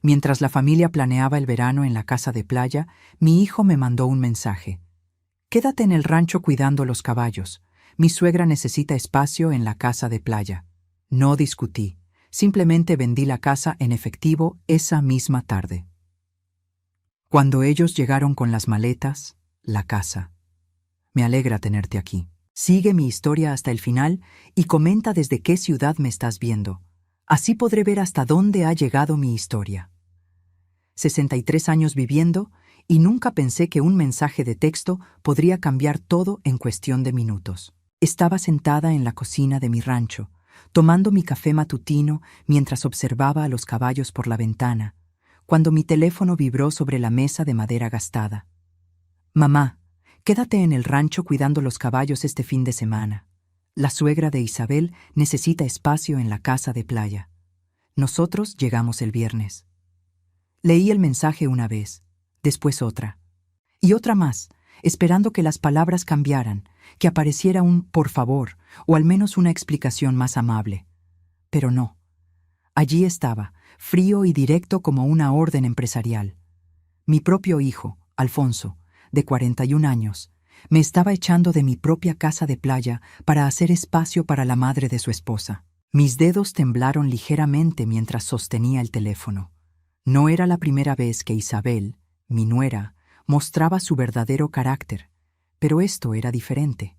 Mientras la familia planeaba el verano en la casa de playa, mi hijo me mandó un mensaje. Quédate en el rancho cuidando los caballos. Mi suegra necesita espacio en la casa de playa. No discutí. Simplemente vendí la casa en efectivo esa misma tarde. Cuando ellos llegaron con las maletas, la casa. Me alegra tenerte aquí. Sigue mi historia hasta el final y comenta desde qué ciudad me estás viendo. Así podré ver hasta dónde ha llegado mi historia. 63 años viviendo y nunca pensé que un mensaje de texto podría cambiar todo en cuestión de minutos. Estaba sentada en la cocina de mi rancho, tomando mi café matutino mientras observaba a los caballos por la ventana, cuando mi teléfono vibró sobre la mesa de madera gastada. Mamá, quédate en el rancho cuidando los caballos este fin de semana. La suegra de Isabel necesita espacio en la casa de playa. Nosotros llegamos el viernes. Leí el mensaje una vez, después otra, y otra más, esperando que las palabras cambiaran, que apareciera un por favor, o al menos una explicación más amable. Pero no. Allí estaba, frío y directo como una orden empresarial. Mi propio hijo, Alfonso, de 41 años, me estaba echando de mi propia casa de playa para hacer espacio para la madre de su esposa. Mis dedos temblaron ligeramente mientras sostenía el teléfono. No era la primera vez que Isabel, mi nuera, mostraba su verdadero carácter, pero esto era diferente.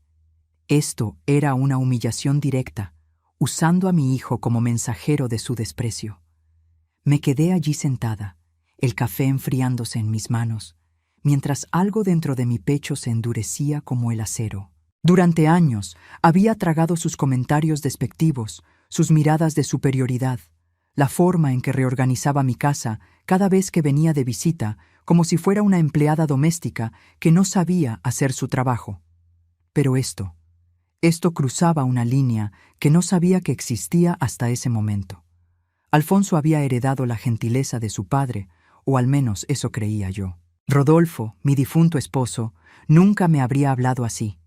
Esto era una humillación directa, usando a mi hijo como mensajero de su desprecio. Me quedé allí sentada, el café enfriándose en mis manos, mientras algo dentro de mi pecho se endurecía como el acero. Durante años había tragado sus comentarios despectivos, sus miradas de superioridad, la forma en que reorganizaba mi casa cada vez que venía de visita, como si fuera una empleada doméstica que no sabía hacer su trabajo. Pero esto cruzaba una línea que no sabía que existía hasta ese momento. Alfonso había heredado la gentileza de su padre, o al menos eso creía yo. Rodolfo, mi difunto esposo, nunca me habría hablado así.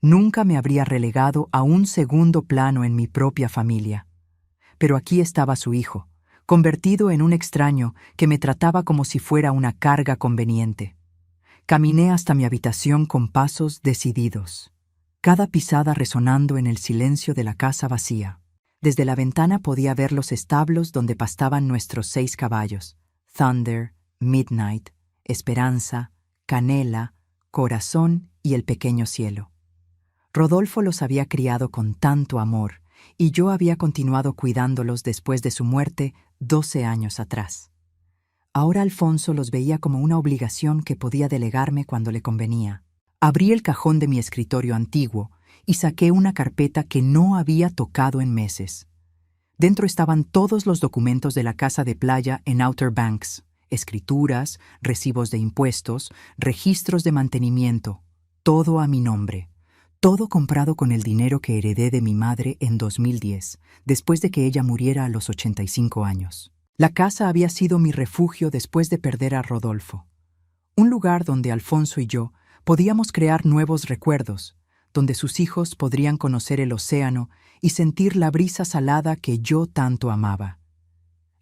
Nunca me habría relegado a un segundo plano en mi propia familia. Pero aquí estaba su hijo, convertido en un extraño que me trataba como si fuera una carga conveniente. Caminé hasta mi habitación con pasos decididos, cada pisada resonando en el silencio de la casa vacía. Desde la ventana podía ver los establos donde pastaban nuestros 6 caballos: Thunder, Midnight, Esperanza, Canela, Corazón y el pequeño Cielo. Rodolfo los había criado con tanto amor, y yo había continuado cuidándolos después de su muerte 12 años atrás. Ahora Alfonso los veía como una obligación que podía delegarme cuando le convenía. Abrí el cajón de mi escritorio antiguo y saqué una carpeta que no había tocado en meses. Dentro estaban todos los documentos de la casa de playa en Outer Banks: escrituras, recibos de impuestos, registros de mantenimiento, todo a mi nombre. Todo comprado con el dinero que heredé de mi madre en 2010, después de que ella muriera a los 85 años. La casa había sido mi refugio después de perder a Rodolfo. Un lugar donde Alfonso y yo podíamos crear nuevos recuerdos, donde sus hijos podrían conocer el océano y sentir la brisa salada que yo tanto amaba.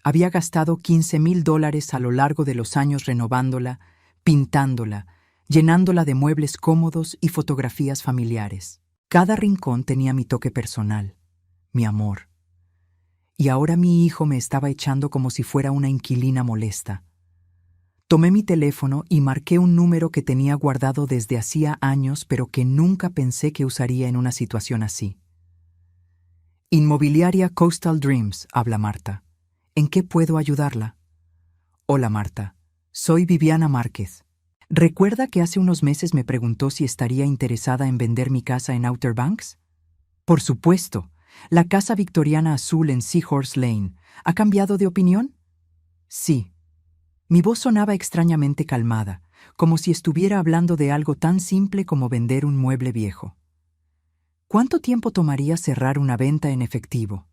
Había gastado $15,000 a lo largo de los años renovándola, pintándola, llenándola de muebles cómodos y fotografías familiares. Cada rincón tenía mi toque personal, mi amor. Y ahora mi hijo me estaba echando como si fuera una inquilina molesta. Tomé mi teléfono y marqué un número que tenía guardado desde hacía años, pero que nunca pensé que usaría en una situación así. Inmobiliaria Coastal Dreams, habla Marta. ¿En qué puedo ayudarla? Hola Marta, soy Viviana Márquez. ¿Recuerda que hace unos meses me preguntó si estaría interesada en vender mi casa en Outer Banks? Por supuesto. La casa victoriana azul en Seahorse Lane. ¿Ha cambiado de opinión? Sí. Mi voz sonaba extrañamente calmada, como si estuviera hablando de algo tan simple como vender un mueble viejo. ¿Cuánto tiempo tomaría cerrar una venta en efectivo?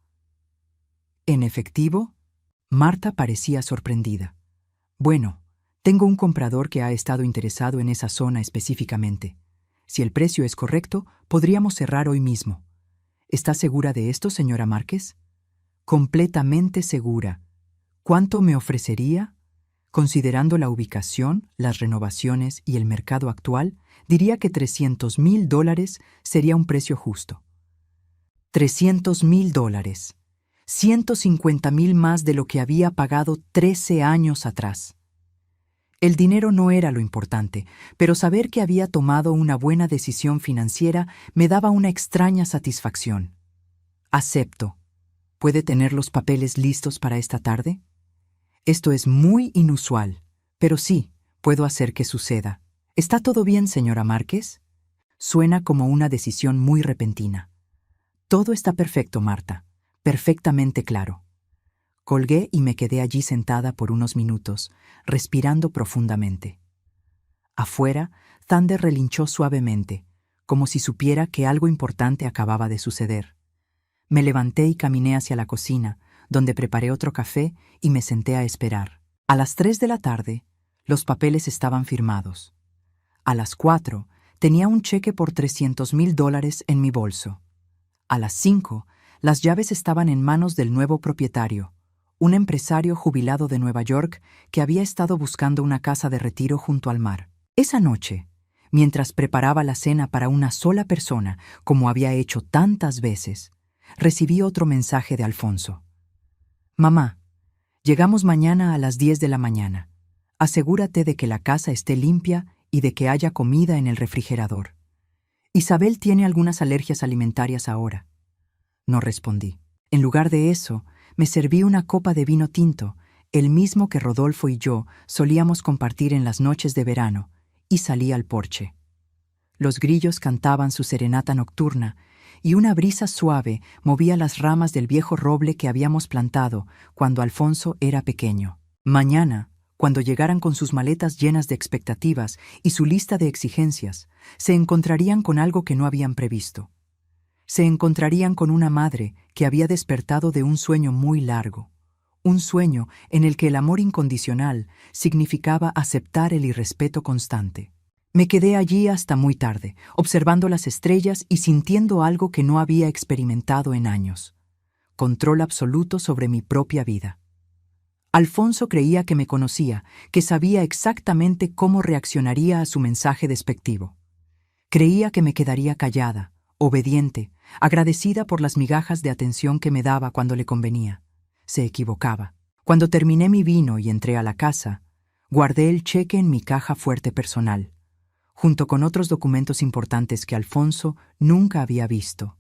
¿En efectivo? Marta parecía sorprendida. Bueno, tengo un comprador que ha estado interesado en esa zona específicamente. Si el precio es correcto, podríamos cerrar hoy mismo. ¿Está segura de esto, señora Márquez? Completamente segura. ¿Cuánto me ofrecería? Considerando la ubicación, las renovaciones y el mercado actual, diría que $300,000 sería un precio justo. $300,000. 150,000 más de lo que había pagado 13 años atrás. El dinero no era lo importante, pero saber que había tomado una buena decisión financiera me daba una extraña satisfacción. Acepto. ¿Puede tener los papeles listos para esta tarde? Esto es muy inusual, pero sí, puedo hacer que suceda. ¿Está todo bien, señora Márquez? Suena como una decisión muy repentina. Todo está perfecto, Marta. Perfectamente claro. Colgué y me quedé allí sentada por unos minutos, respirando profundamente. Afuera, Thunder relinchó suavemente, como si supiera que algo importante acababa de suceder. Me levanté y caminé hacia la cocina, donde preparé otro café y me senté a esperar. A las 3 de la tarde, los papeles estaban firmados. A las 4, tenía un cheque por $300,000 en mi bolso. A las 5, las llaves estaban en manos del nuevo propietario, un empresario jubilado de Nueva York que había estado buscando una casa de retiro junto al mar. Esa noche, mientras preparaba la cena para una sola persona, como había hecho tantas veces, recibí otro mensaje de Alfonso. Mamá, llegamos mañana a las 10 de la mañana. Asegúrate de que la casa esté limpia y de que haya comida en el refrigerador. Isabel tiene algunas alergias alimentarias ahora. No respondí. En lugar de eso, me serví una copa de vino tinto, el mismo que Rodolfo y yo solíamos compartir en las noches de verano, y salí al porche. Los grillos cantaban su serenata nocturna, y una brisa suave movía las ramas del viejo roble que habíamos plantado cuando Alfonso era pequeño. Mañana, cuando llegaran con sus maletas llenas de expectativas y su lista de exigencias, se encontrarían con algo que no habían previsto. Se encontrarían con una madre que había despertado de un sueño muy largo, un sueño en el que el amor incondicional significaba aceptar el irrespeto constante. Me quedé allí hasta muy tarde, observando las estrellas y sintiendo algo que no había experimentado en años: control absoluto sobre mi propia vida. Alfonso creía que me conocía, que sabía exactamente cómo reaccionaría a su mensaje despectivo. Creía que me quedaría callada, obediente, agradecida por las migajas de atención que me daba cuando le convenía. Se equivocaba. Cuando terminé mi vino y entré a la casa, guardé el cheque en mi caja fuerte personal, junto con otros documentos importantes que Alfonso nunca había visto.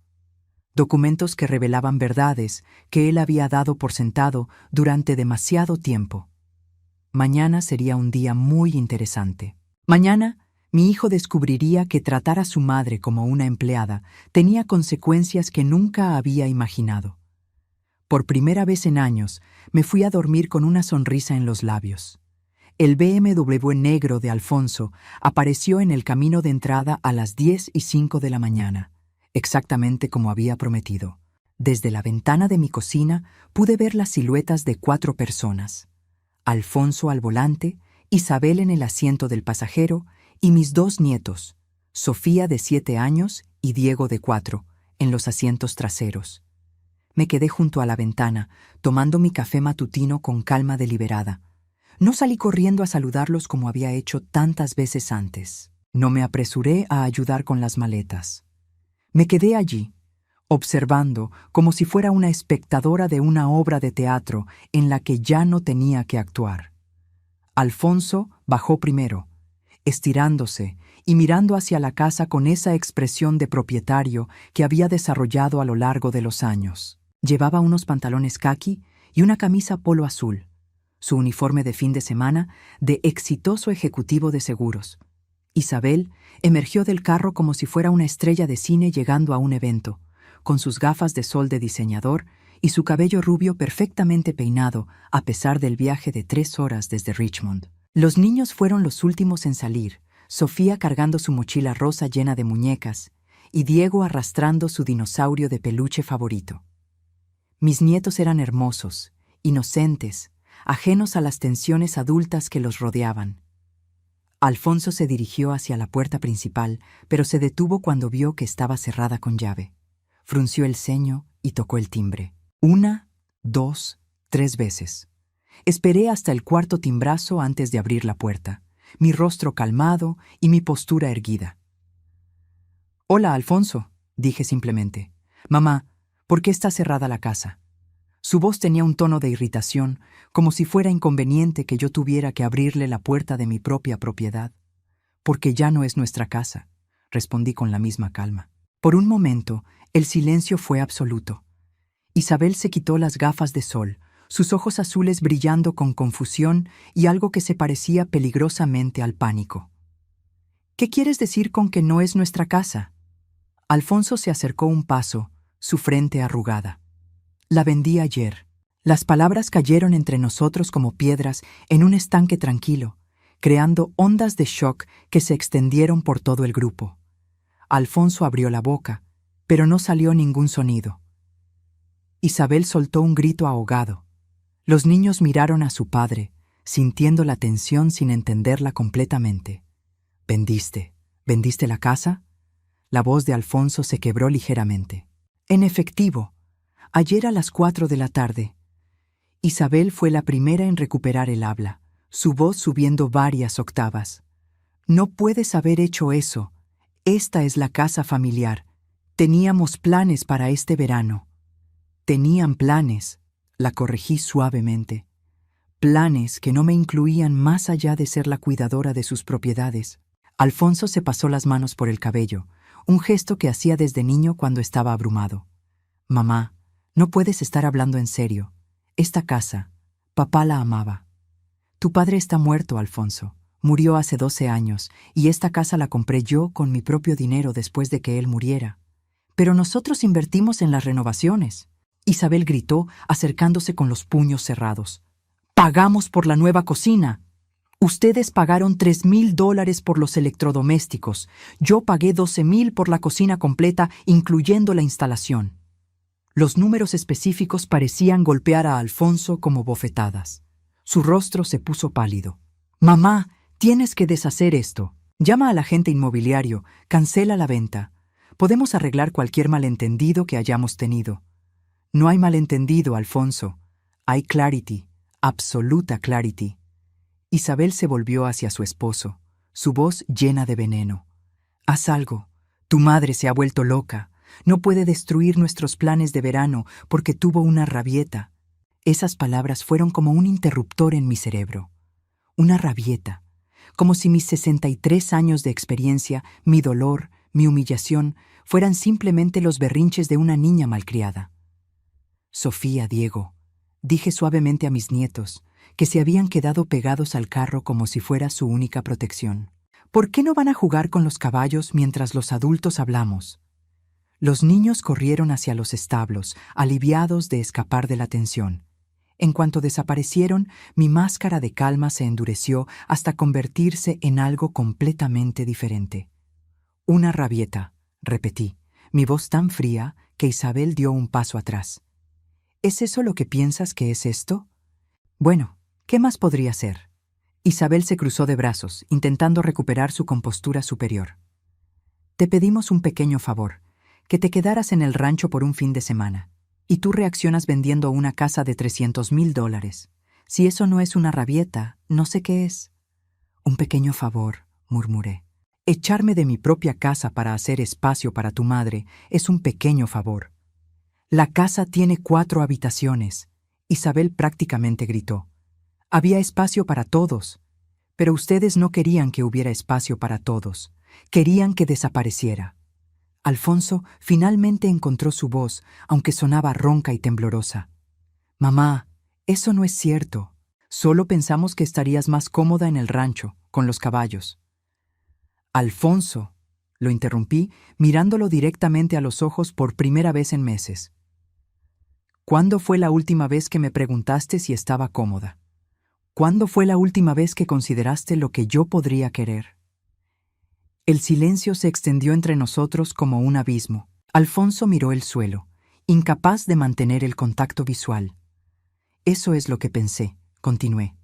Documentos que revelaban verdades que él había dado por sentado durante demasiado tiempo. Mañana sería un día muy interesante. Mañana, mi hijo descubriría que tratar a su madre como una empleada tenía consecuencias que nunca había imaginado. Por primera vez en años, me fui a dormir con una sonrisa en los labios. El BMW negro de Alfonso apareció en el camino de entrada a las 10:05 de la mañana, exactamente como había prometido. Desde la ventana de mi cocina pude ver las siluetas de 4 personas: Alfonso al volante, Isabel en el asiento del pasajero y mis 2 nietos, Sofía de 7 años y Diego de 4, en los asientos traseros. Me quedé junto a la ventana, tomando mi café matutino con calma deliberada. No salí corriendo a saludarlos como había hecho tantas veces antes. No me apresuré a ayudar con las maletas. Me quedé allí, observando como si fuera una espectadora de una obra de teatro en la que ya no tenía que actuar. Alfonso bajó primero, estirándose y mirando hacia la casa con esa expresión de propietario que había desarrollado a lo largo de los años. Llevaba unos pantalones caqui y una camisa polo azul, su uniforme de fin de semana de exitoso ejecutivo de seguros. Isabel emergió del carro como si fuera una estrella de cine llegando a un evento, con sus gafas de sol de diseñador y su cabello rubio perfectamente peinado a pesar del viaje de 3 horas desde Richmond. Los niños fueron los últimos en salir, Sofía cargando su mochila rosa llena de muñecas y Diego arrastrando su dinosaurio de peluche favorito. Mis nietos eran hermosos, inocentes, ajenos a las tensiones adultas que los rodeaban. Alfonso se dirigió hacia la puerta principal, pero se detuvo cuando vio que estaba cerrada con llave. Frunció el ceño y tocó el timbre. 1, 2, 3 veces. Esperé hasta el cuarto timbrazo antes de abrir la puerta, mi rostro calmado y mi postura erguida. «Hola, Alfonso», dije simplemente. «Mamá, ¿por qué está cerrada la casa?» Su voz tenía un tono de irritación, como si fuera inconveniente que yo tuviera que abrirle la puerta de mi propia propiedad. «Porque ya no es nuestra casa», respondí con la misma calma. Por un momento, el silencio fue absoluto. Isabel se quitó las gafas de sol, sus ojos azules brillando con confusión y algo que se parecía peligrosamente al pánico. «¿Qué quieres decir con que no es nuestra casa?» Alfonso se acercó un paso, su frente arrugada. «La vendí ayer». Las palabras cayeron entre nosotros como piedras en un estanque tranquilo, creando ondas de shock que se extendieron por todo el grupo. Alfonso abrió la boca, pero no salió ningún sonido. Isabel soltó un grito ahogado. Los niños miraron a su padre, sintiendo la tensión sin entenderla completamente. ¿Vendiste la casa?» La voz de Alfonso se quebró ligeramente. «En efectivo, ayer a las 4 de la tarde. Isabel fue la primera en recuperar el habla, su voz subiendo varias octavas. «No puedes haber hecho eso. Esta es la casa familiar. Teníamos planes para este verano». «Tenían planes», la corregí suavemente. «Planes que no me incluían más allá de ser la cuidadora de sus propiedades». Alfonso se pasó las manos por el cabello, un gesto que hacía desde niño cuando estaba abrumado. «Mamá, no puedes estar hablando en serio. Esta casa, papá la amaba». «Tu padre está muerto, Alfonso. Murió hace 12 años, y esta casa la compré yo con mi propio dinero después de que él muriera. Pero nosotros invertimos en las renovaciones». Isabel gritó, acercándose con los puños cerrados. «Pagamos por la nueva cocina. Ustedes pagaron $3,000 por los electrodomésticos. Yo pagué $12,000 por la cocina completa, incluyendo la instalación». Los números específicos parecían golpear a Alfonso como bofetadas. Su rostro se puso pálido. «Mamá, tienes que deshacer esto. Llama al agente inmobiliario, cancela la venta. Podemos arreglar cualquier malentendido que hayamos tenido». «No hay malentendido, Alfonso. Hay clarity, absoluta clarity». Isabel se volvió hacia su esposo, su voz llena de veneno. «Haz algo. Tu madre se ha vuelto loca. No puede destruir nuestros planes de verano porque tuvo una rabieta». Esas palabras fueron como un interruptor en mi cerebro. Una rabieta. Como si mis 63 años de experiencia, mi dolor, mi humillación, fueran simplemente los berrinches de una niña malcriada. «Sofía, Diego», dije suavemente a mis nietos, que se habían quedado pegados al carro como si fuera su única protección. «¿Por qué no van a jugar con los caballos mientras los adultos hablamos?» Los niños corrieron hacia los establos, aliviados de escapar de la tensión. En cuanto desaparecieron, mi máscara de calma se endureció hasta convertirse en algo completamente diferente. «Una rabieta», repetí, mi voz tan fría que Isabel dio un paso atrás. «¿Es eso lo que piensas que es esto?» «Bueno, ¿qué más podría ser?» Isabel se cruzó de brazos, intentando recuperar su compostura superior. «Te pedimos un pequeño favor, que te quedaras en el rancho por un fin de semana, y tú reaccionas vendiendo una casa de $300,000. Si eso no es una rabieta, no sé qué es». «Un pequeño favor», murmuré. «Echarme de mi propia casa para hacer espacio para tu madre es un pequeño favor». «La casa tiene 4 habitaciones», Isabel prácticamente gritó. «Había espacio para todos, pero ustedes no querían que hubiera espacio para todos. Querían que desapareciera». Alfonso finalmente encontró su voz, aunque sonaba ronca y temblorosa. «Mamá, eso no es cierto. Solo pensamos que estarías más cómoda en el rancho, con los caballos». «Alfonso», lo interrumpí, mirándolo directamente a los ojos por primera vez en meses. «¿Cuándo fue la última vez que me preguntaste si estaba cómoda? ¿Cuándo fue la última vez que consideraste lo que yo podría querer?» El silencio se extendió entre nosotros como un abismo. Alfonso miró el suelo, incapaz de mantener el contacto visual. «Eso es lo que pensé», continué.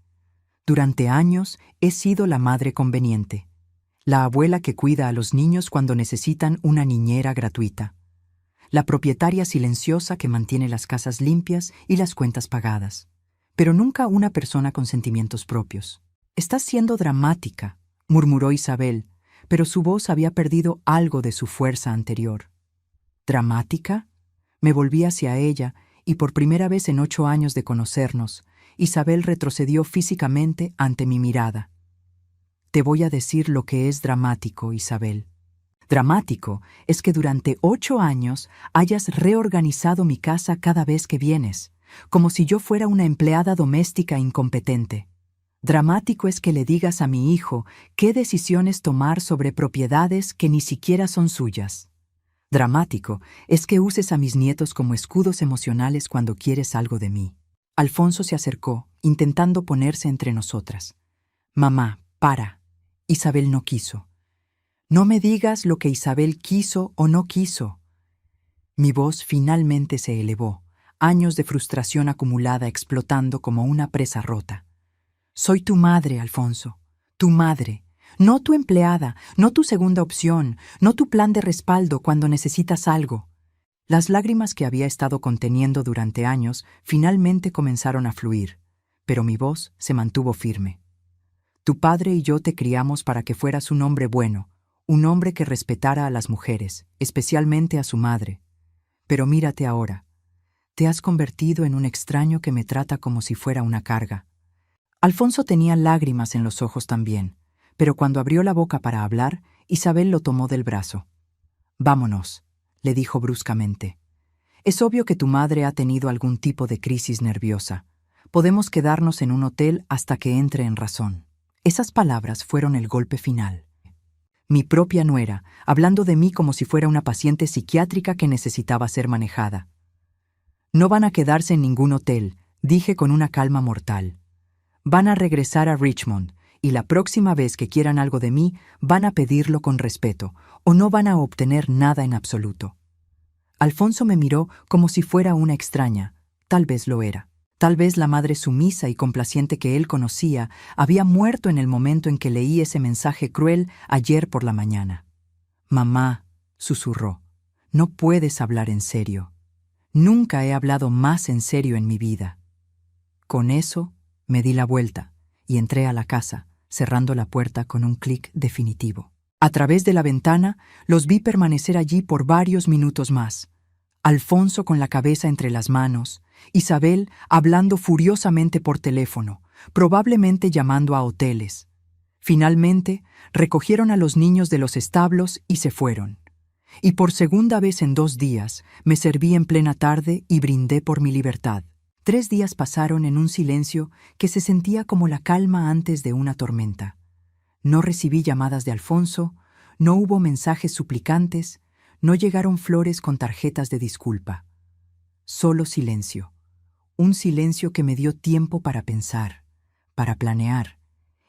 «Durante años he sido la madre conveniente, la abuela que cuida a los niños cuando necesitan una niñera gratuita, la propietaria silenciosa que mantiene las casas limpias y las cuentas pagadas. pero nunca una persona con sentimientos propios. «Estás siendo dramática», murmuró Isabel, pero su voz había perdido algo de su fuerza anterior. ¿Dramática? Me volví hacia ella, y por primera vez en 8 años de conocernos, Isabel retrocedió físicamente ante mi mirada. «Te voy a decir lo que es dramático, Isabel. Dramático es que durante 8 años hayas reorganizado mi casa cada vez que vienes, como si yo fuera una empleada doméstica incompetente. Dramático es que le digas a mi hijo qué decisiones tomar sobre propiedades que ni siquiera son suyas. Dramático es que uses a mis nietos como escudos emocionales cuando quieres algo de mí». Alfonso se acercó, intentando ponerse entre nosotras. «Mamá, para». Isabel no quiso. «No me digas lo que Isabel quiso o no quiso». Mi voz finalmente se elevó, años de frustración acumulada explotando como una presa rota. «Soy tu madre, Alfonso, tu madre, no tu empleada, no tu segunda opción, no tu plan de respaldo cuando necesitas algo». Las lágrimas que había estado conteniendo durante años finalmente comenzaron a fluir, pero mi voz se mantuvo firme. «Tu padre y yo te criamos para que fueras un hombre bueno, un hombre que respetara a las mujeres, especialmente a su madre. Pero mírate ahora. Te has convertido en un extraño que me trata como si fuera una carga». Alfonso tenía lágrimas en los ojos también, pero cuando abrió la boca para hablar, Isabel lo tomó del brazo. «Vámonos», le dijo bruscamente. «Es obvio que tu madre ha tenido algún tipo de crisis nerviosa. Podemos quedarnos en un hotel hasta que entre en razón». Esas palabras fueron el golpe final. Mi propia nuera, hablando de mí como si fuera una paciente psiquiátrica que necesitaba ser manejada. «No van a quedarse en ningún hotel», dije con una calma mortal. «Van a regresar a Richmond, y la próxima vez que quieran algo de mí, van a pedirlo con respeto, o no van a obtener nada en absoluto». Alfonso me miró como si fuera una extraña. Tal vez lo era. Tal vez la madre sumisa y complaciente que él conocía había muerto en el momento en que leí ese mensaje cruel ayer por la mañana. «Mamá», susurró, «no puedes hablar en serio. Nunca he hablado más en serio en mi vida». Con eso, me di la vuelta y entré a la casa, cerrando la puerta con un clic definitivo. A través de la ventana, los vi permanecer allí por varios minutos más. Alfonso con la cabeza entre las manos, Isabel hablando furiosamente por teléfono, probablemente llamando a hoteles. Finalmente, recogieron a los niños de los establos y se fueron. Y por segunda vez en 2 días, me serví en plena tarde y brindé por mi libertad. 3 días pasaron en un silencio que se sentía como la calma antes de una tormenta. No recibí llamadas de Alfonso, no hubo mensajes suplicantes, no llegaron flores con tarjetas de disculpa. Solo silencio. Un silencio que me dio tiempo para pensar, para planear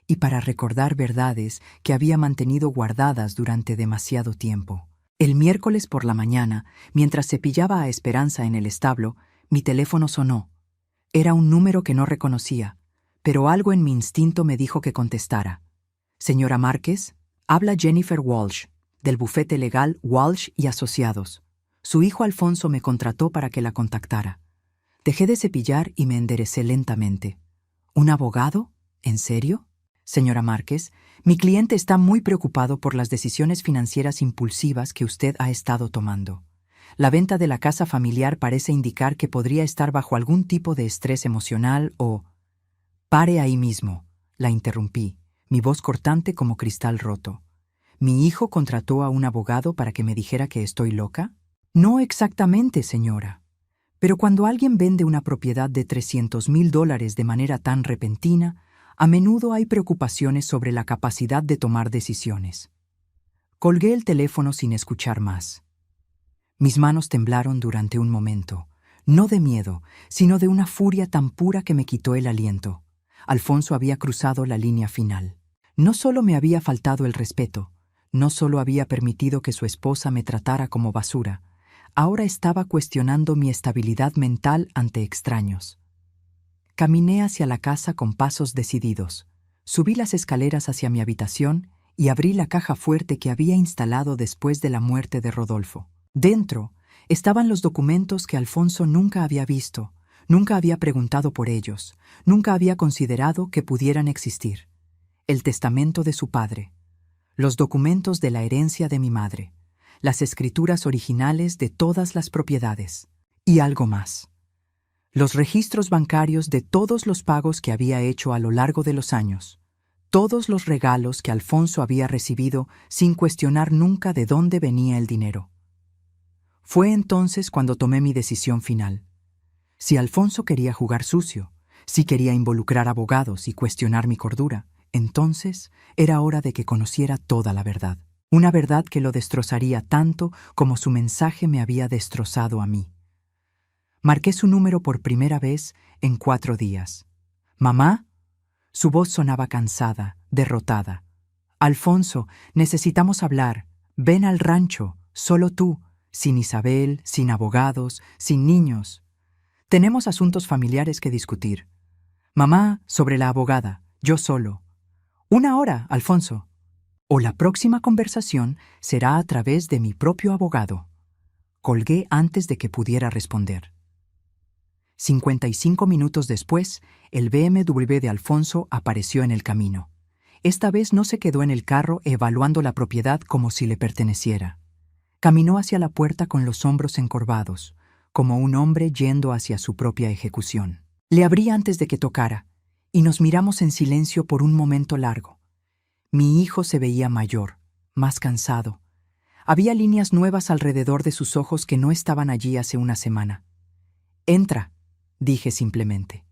y para recordar verdades que había mantenido guardadas durante demasiado tiempo. El miércoles por la mañana, mientras cepillaba a Esperanza en el establo, mi teléfono sonó. Era un número que no reconocía, pero algo en mi instinto me dijo que contestara. «Señora Márquez, habla Jennifer Walsh, del bufete legal Walsh y Asociados. Su hijo Alfonso me contrató para que la contactara». Dejé de cepillar y me enderecé lentamente. «¿Un abogado? ¿En serio? Señora Márquez, mi cliente está muy preocupado por las decisiones financieras impulsivas que usted ha estado tomando. La venta de la casa familiar parece indicar que podría estar bajo algún tipo de estrés emocional o...». «Pare ahí mismo», la interrumpí, mi voz cortante como cristal roto. «¿Mi hijo contrató a un abogado para que me dijera que estoy loca?» «No exactamente, señora. Pero cuando alguien vende una propiedad de $300,000 de manera tan repentina, a menudo hay preocupaciones sobre la capacidad de tomar decisiones». Colgué el teléfono sin escuchar más. Mis manos temblaron durante un momento, no de miedo, sino de una furia tan pura que me quitó el aliento. Alfonso había cruzado la línea final. No solo me había faltado el respeto, no solo había permitido que su esposa me tratara como basura, ahora estaba cuestionando mi estabilidad mental ante extraños. Caminé hacia la casa con pasos decididos. Subí las escaleras hacia mi habitación y abrí la caja fuerte que había instalado después de la muerte de Rodolfo. Dentro estaban los documentos que Alfonso nunca había visto, Nunca había preguntado por ellos, nunca había considerado que pudieran existir. El testamento de su padre, los documentos de la herencia de mi madre, las escrituras originales de todas las propiedades, y algo más. Los registros bancarios de todos los pagos que había hecho a lo largo de los años, todos los regalos que Alfonso había recibido sin cuestionar nunca de dónde venía el dinero. Fue entonces cuando tomé mi decisión final. Si Alfonso quería jugar sucio, si quería involucrar abogados y cuestionar mi cordura, entonces era hora de que conociera toda la verdad. Una verdad que lo destrozaría tanto como su mensaje me había destrozado a mí. Marqué su número por primera vez en 4 días. «¿Mamá?» Su voz sonaba cansada, derrotada. «Alfonso, necesitamos hablar. Ven al rancho, solo tú, sin Isabel, sin abogados, sin niños. Tenemos asuntos familiares que discutir. Mamá, sobre la abogada, yo solo. 1 hora, Alfonso. O la próxima conversación será a través de mi propio abogado». Colgué antes de que pudiera responder. 55 minutos después, el BMW de Alfonso apareció en el camino. Esta vez no se quedó en el carro evaluando la propiedad como si le perteneciera. Caminó hacia la puerta con los hombros encorvados, como un hombre yendo hacia su propia ejecución. Le abrí antes de que tocara, y nos miramos en silencio por un momento largo. Mi hijo se veía mayor, más cansado. Había líneas nuevas alrededor de sus ojos que no estaban allí hace una semana. «Entra», dije simplemente.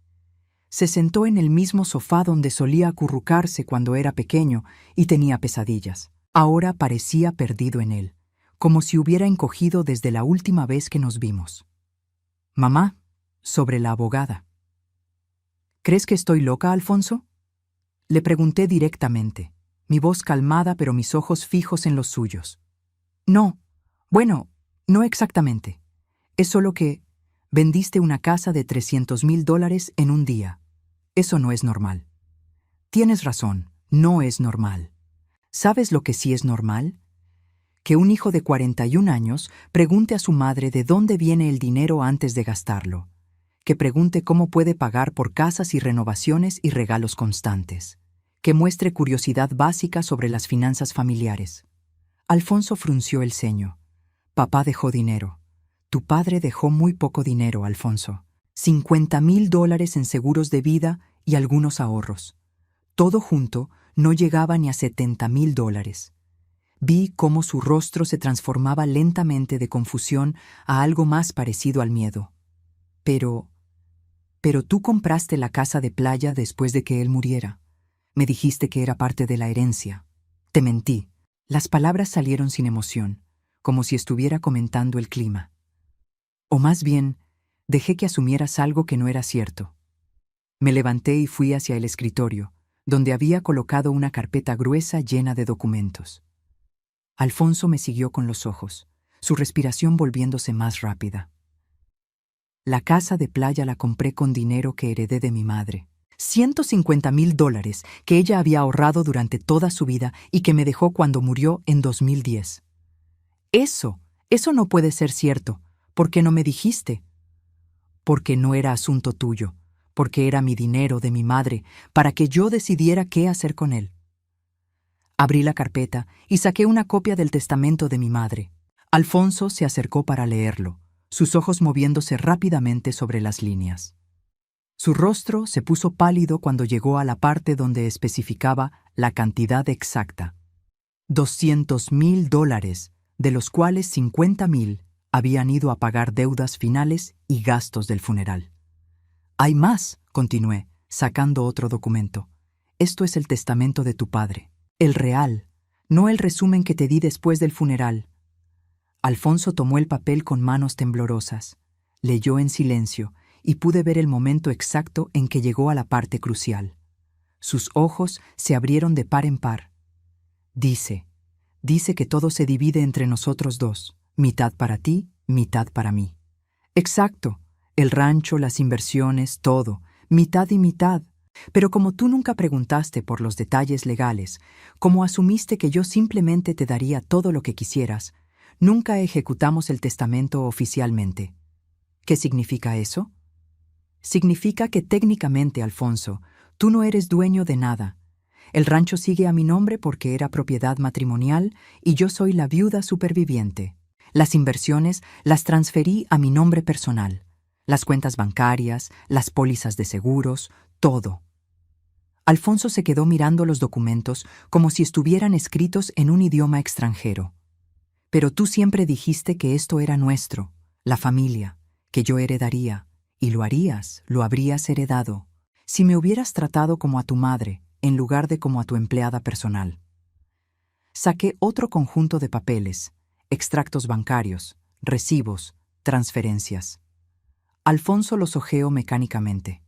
Se sentó en el mismo sofá donde solía acurrucarse cuando era pequeño y tenía pesadillas. Ahora parecía perdido en él, como si hubiera encogido desde la última vez que nos vimos. «Mamá, sobre la abogada». «¿Crees que estoy loca, Alfonso?», le pregunté directamente, mi voz calmada pero mis ojos fijos en los suyos. «No, bueno, no exactamente. Es solo que vendiste una casa de $300,000 en un día. Eso no es normal». «Tienes razón, no es normal. ¿Sabes lo que sí es normal? Que un hijo de 41 años pregunte a su madre de dónde viene el dinero antes de gastarlo. Que pregunte cómo puede pagar por casas y renovaciones y regalos constantes. Que muestre curiosidad básica sobre las finanzas familiares». Alfonso frunció el ceño. «Papá dejó dinero. Tu padre dejó muy poco dinero, Alfonso. $50,000 en seguros de vida y algunos ahorros. Todo junto no llegaba ni a $70,000. Vi cómo su rostro se transformaba lentamente de confusión a algo más parecido al miedo. Pero tú compraste la casa de playa después de que él muriera. Me dijiste que era parte de la herencia. Te mentí». Las palabras salieron sin emoción, como si estuviera comentando el clima. O más bien, dejé que asumieras algo que no era cierto. Me levanté y fui hacia el escritorio, donde había colocado una carpeta gruesa llena de documentos. Alfonso me siguió con los ojos, su respiración volviéndose más rápida. «La casa de playa la compré con dinero que heredé de mi madre. $150,000 que ella había ahorrado durante toda su vida y que me dejó cuando murió en 2010. Eso no puede ser cierto. ¿Por qué no me dijiste?» «Porque no era asunto tuyo, porque era mi dinero de mi madre, para que yo decidiera qué hacer con él». Abrí la carpeta y saqué una copia del testamento de mi madre. Alfonso se acercó para leerlo, sus ojos moviéndose rápidamente sobre las líneas. Su rostro se puso pálido cuando llegó a la parte donde especificaba la cantidad exacta. $200,000, de los cuales 50,000 habían ido a pagar deudas finales y gastos del funeral. «Hay más», continué, sacando otro documento. «Esto es el testamento de tu padre. El real, no el resumen que te di después del funeral». Alfonso tomó el papel con manos temblorosas, leyó en silencio y pude ver el momento exacto en que llegó a la parte crucial. Sus ojos se abrieron de par en par. Dice que todo se divide entre nosotros dos, mitad para ti, mitad para mí». «Exacto, el rancho, las inversiones, todo, mitad y mitad. Pero como tú nunca preguntaste por los detalles legales, como asumiste que yo simplemente te daría todo lo que quisieras, nunca ejecutamos el testamento oficialmente». «¿Qué significa eso?». Significa que técnicamente, Alfonso, tú no eres dueño de nada. El rancho sigue a mi nombre porque era propiedad matrimonial y yo soy la viuda superviviente. Las inversiones las transferí a mi nombre personal. Las cuentas bancarias, las pólizas de seguros, todo. Alfonso se quedó mirando los documentos como si estuvieran escritos en un idioma extranjero. Pero tú siempre dijiste que esto era nuestro, la familia, que yo heredaría, y lo harías, lo habrías heredado, si me hubieras tratado como a tu madre, en lugar de como a tu empleada personal. Saqué otro conjunto de papeles, extractos bancarios, recibos, transferencias. Alfonso los hojeó mecánicamente.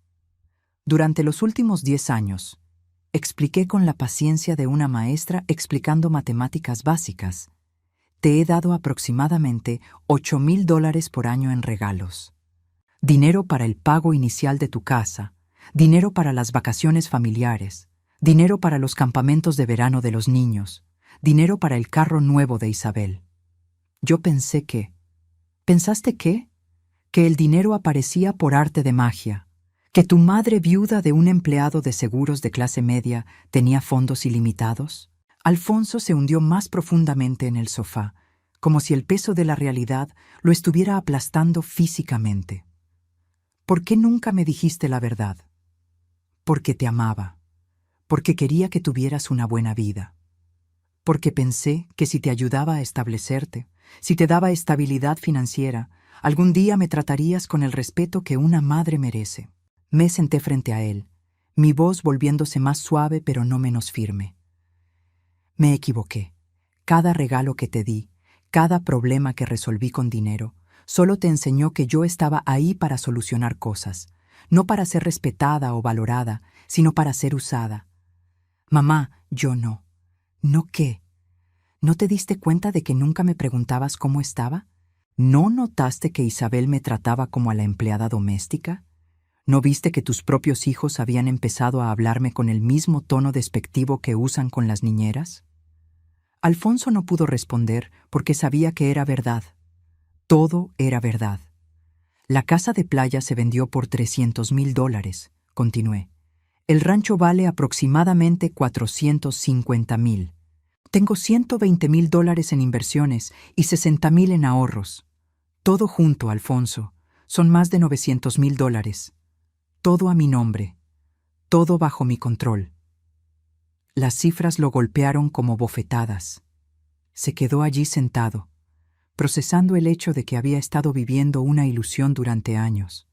Durante los últimos 10 años, expliqué con la paciencia de una maestra explicando matemáticas básicas. Te he dado aproximadamente $8,000 por año en regalos. Dinero para el pago inicial de tu casa, dinero para las vacaciones familiares, dinero para los campamentos de verano de los niños, dinero para el carro nuevo de Isabel. Yo pensé que... ¿Pensaste qué? Que el dinero aparecía por arte de magia, que tu madre viuda de un empleado de seguros de clase media tenía fondos ilimitados. Alfonso se hundió más profundamente en el sofá, como si el peso de la realidad lo estuviera aplastando físicamente. ¿Por qué nunca me dijiste la verdad? Porque te amaba, porque quería que tuvieras una buena vida, porque pensé que si te ayudaba a establecerte, si te daba estabilidad financiera, algún día me tratarías con el respeto que una madre merece. Me senté frente a él, mi voz volviéndose más suave pero no menos firme. Me equivoqué. Cada regalo que te di, cada problema que resolví con dinero, solo te enseñó que yo estaba ahí para solucionar cosas, no para ser respetada o valorada, sino para ser usada. Mamá, yo no. ¿No qué? ¿No te diste cuenta de que nunca me preguntabas cómo estaba? ¿No notaste que Isabel me trataba como a la empleada doméstica? ¿No viste que tus propios hijos habían empezado a hablarme con el mismo tono despectivo que usan con las niñeras? Alfonso no pudo responder porque sabía que era verdad. Todo era verdad. La casa de playa se vendió por $300,000, continué. El rancho vale aproximadamente $450,000. Tengo $120,000 en inversiones y $60,000 en ahorros. Todo junto, Alfonso, son más de $900,000. Todo a mi nombre, todo bajo mi control. Las cifras lo golpearon como bofetadas. Se quedó allí sentado, procesando el hecho de que había estado viviendo una ilusión durante años.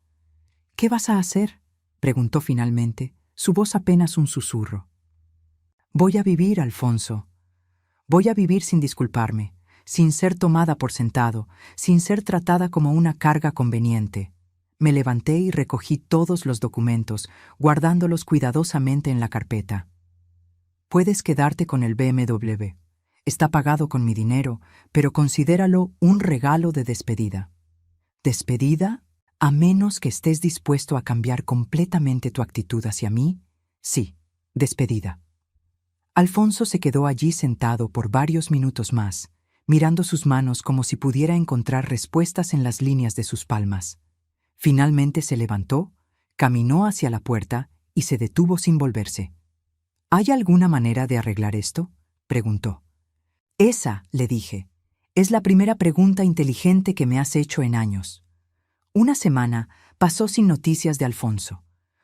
¿Qué vas a hacer?, preguntó finalmente, su voz apenas un susurro. Voy a vivir, Alfonso. Voy a vivir sin disculparme, sin ser tomada por sentado, sin ser tratada como una carga conveniente. Me levanté y recogí todos los documentos, guardándolos cuidadosamente en la carpeta. Puedes quedarte con el BMW. Está pagado con mi dinero, pero considéralo un regalo de despedida. ¿Despedida? A menos que estés dispuesto a cambiar completamente tu actitud hacia mí, sí, despedida. Alfonso se quedó allí sentado por varios minutos más, mirando sus manos como si pudiera encontrar respuestas en las líneas de sus palmas. Finalmente se levantó, caminó hacia la puerta y se detuvo sin volverse. ¿Hay alguna manera de arreglar esto?, preguntó. Esa, le dije, es la primera pregunta inteligente que me has hecho en años. Una semana pasó sin noticias de Alfonso.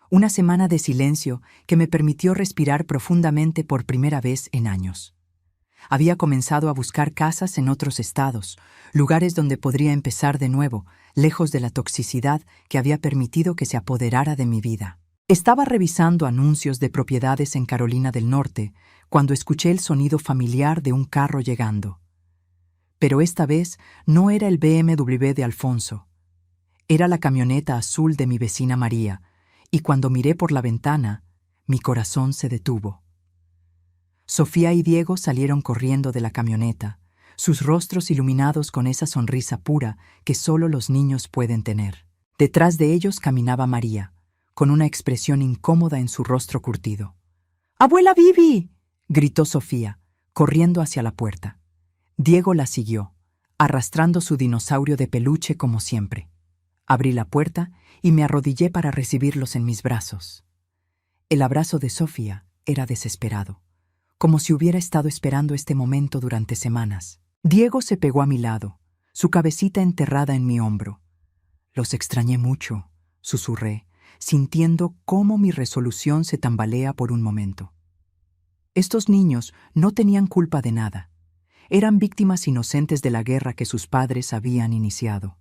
Una semana de silencio que me permitió respirar profundamente por primera vez en años. Había comenzado a buscar casas en otros estados, lugares donde podría empezar de nuevo, lejos de la toxicidad que había permitido que se apoderara de mi vida. Estaba revisando anuncios de propiedades en Carolina del Norte cuando escuché el sonido familiar de un carro llegando. Pero esta vez no era el BMW de Alfonso. Era la camioneta azul de mi vecina María, y cuando miré por la ventana, mi corazón se detuvo. Sofía y Diego salieron corriendo de la camioneta, sus rostros iluminados con esa sonrisa pura que solo los niños pueden tener. Detrás de ellos caminaba María, con una expresión incómoda en su rostro curtido. ¡Abuela Bibi!, gritó Sofía, corriendo hacia la puerta. Diego la siguió, arrastrando su dinosaurio de peluche como siempre. Abrí la puerta y me arrodillé para recibirlos en mis brazos. El abrazo de Sofía era desesperado, como si hubiera estado esperando este momento durante semanas. Diego se pegó a mi lado, su cabecita enterrada en mi hombro. Los extrañé mucho, susurré, sintiendo cómo mi resolución se tambalea por un momento. Estos niños no tenían culpa de nada. Eran víctimas inocentes de la guerra que sus padres habían iniciado.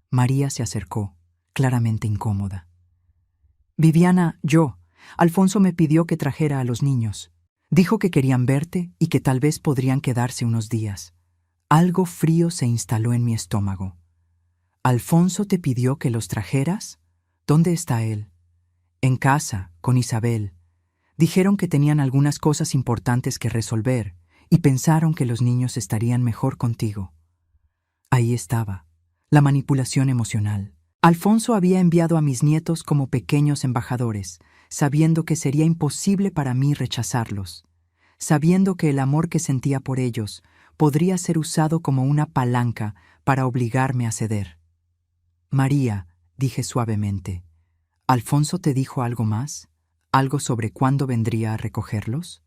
María se acercó, claramente incómoda. Viviana, Alfonso me pidió que trajera a los niños. Dijo que querían verte y que tal vez podrían quedarse unos días. Algo frío se instaló en mi estómago. ¿Alfonso te pidió que los trajeras? ¿Dónde está él? En casa, con Isabel. Dijeron que tenían algunas cosas importantes que resolver y pensaron que los niños estarían mejor contigo. Ahí estaba, la manipulación emocional. Alfonso había enviado a mis nietos como pequeños embajadores, sabiendo que sería imposible para mí rechazarlos, sabiendo que el amor que sentía por ellos podría ser usado como una palanca para obligarme a ceder. María, dije suavemente, ¿Alfonso te dijo algo más? ¿Algo sobre cuándo vendría a recogerlos?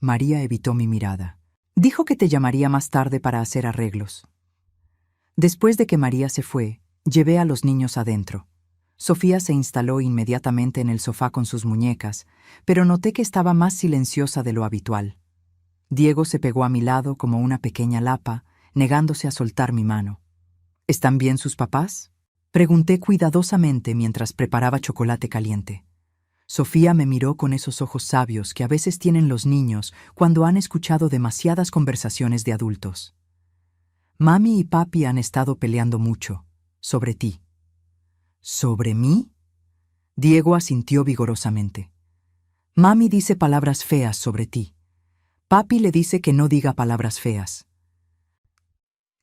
María evitó mi mirada. Dijo que te llamaría más tarde para hacer arreglos. Después de que María se fue, llevé a los niños adentro. Sofía se instaló inmediatamente en el sofá con sus muñecas, pero noté que estaba más silenciosa de lo habitual. Diego se pegó a mi lado como una pequeña lapa, negándose a soltar mi mano. ¿Están bien sus papás? Pregunté cuidadosamente mientras preparaba chocolate caliente. Sofía me miró con esos ojos sabios que a veces tienen los niños cuando han escuchado demasiadas conversaciones de adultos. Mami y papi han estado peleando mucho, sobre ti. ¿Sobre mí? Diego asintió vigorosamente. Mami dice palabras feas sobre ti. Papi le dice que no diga palabras feas.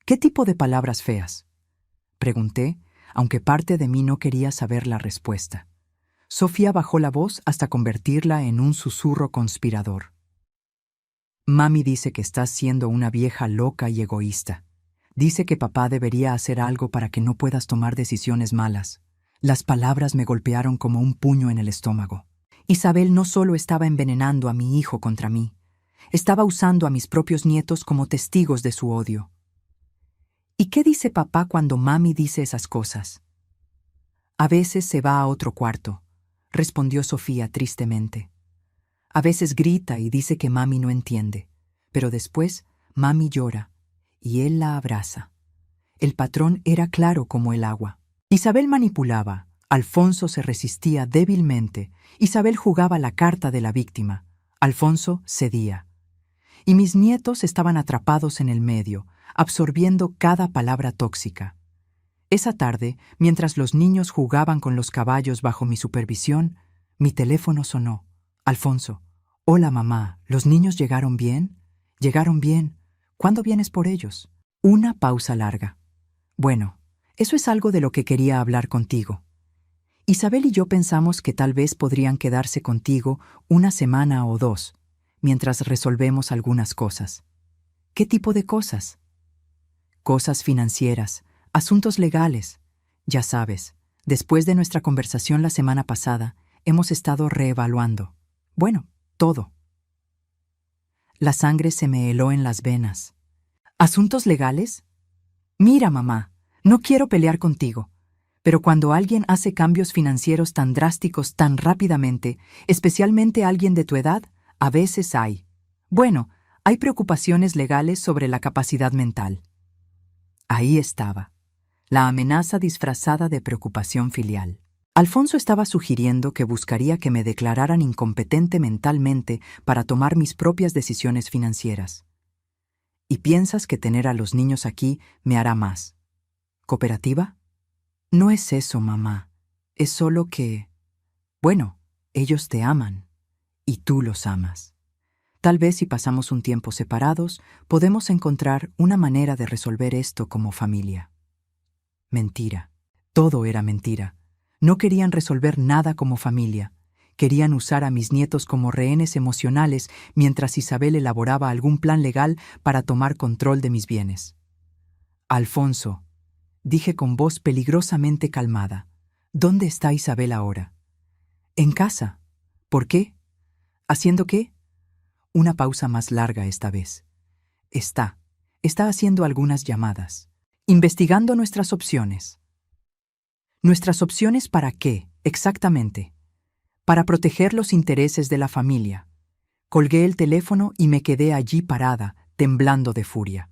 ¿Qué tipo de palabras feas? Pregunté, aunque parte de mí no quería saber la respuesta. Sofía bajó la voz hasta convertirla en un susurro conspirador. Mami dice que estás siendo una vieja loca y egoísta. Dice que papá debería hacer algo para que no puedas tomar decisiones malas. Las palabras me golpearon como un puño en el estómago. Isabel no solo estaba envenenando a mi hijo contra mí, estaba usando a mis propios nietos como testigos de su odio. ¿Y qué dice papá cuando mami dice esas cosas? A veces se va a otro cuarto, respondió Sofía tristemente. A veces grita y dice que mami no entiende, pero después mami llora y él la abraza. El patrón era claro como el agua. Isabel manipulaba, Alfonso se resistía débilmente, Isabel jugaba la carta de la víctima, Alfonso cedía. Y mis nietos estaban atrapados en el medio, absorbiendo cada palabra tóxica. Esa tarde, mientras los niños jugaban con los caballos bajo mi supervisión, mi teléfono sonó. Alfonso. Hola mamá, ¿los niños llegaron bien? Llegaron bien. ¿Cuándo vienes por ellos? Una pausa larga. Bueno, eso es algo de lo que quería hablar contigo. Isabel y yo pensamos que tal vez podrían quedarse contigo una semana o dos, mientras resolvemos algunas cosas. ¿Qué tipo de cosas? Cosas financieras, asuntos legales. Ya sabes, después de nuestra conversación la semana pasada, hemos estado reevaluando. Bueno, todo. La sangre se me heló en las venas. ¿Asuntos legales? Mira, mamá, no quiero pelear contigo, pero cuando alguien hace cambios financieros tan drásticos tan rápidamente, especialmente alguien de tu edad, a veces hay preocupaciones legales sobre la capacidad mental. Ahí estaba, la amenaza disfrazada de preocupación filial. Alfonso estaba sugiriendo que buscaría que me declararan incompetente mentalmente para tomar mis propias decisiones financieras. ¿Y piensas que tener a los niños aquí me hará más? ¿Cooperativa? No es eso, mamá. Es solo que... ellos te aman. Y tú los amas. Tal vez si pasamos un tiempo separados, podemos encontrar una manera de resolver esto como familia. Mentira. Todo era mentira. No querían resolver nada como familia. Querían usar a mis nietos como rehenes emocionales mientras Isabel elaboraba algún plan legal para tomar control de mis bienes. Alfonso, dije con voz peligrosamente calmada. ¿Dónde está Isabel ahora? En casa. ¿Por qué? ¿Haciendo qué? Una pausa más larga esta vez. Está haciendo algunas llamadas. Investigando nuestras opciones. ¿Nuestras opciones para qué, exactamente? Para proteger los intereses de la familia. Colgué el teléfono y me quedé allí parada, temblando de furia.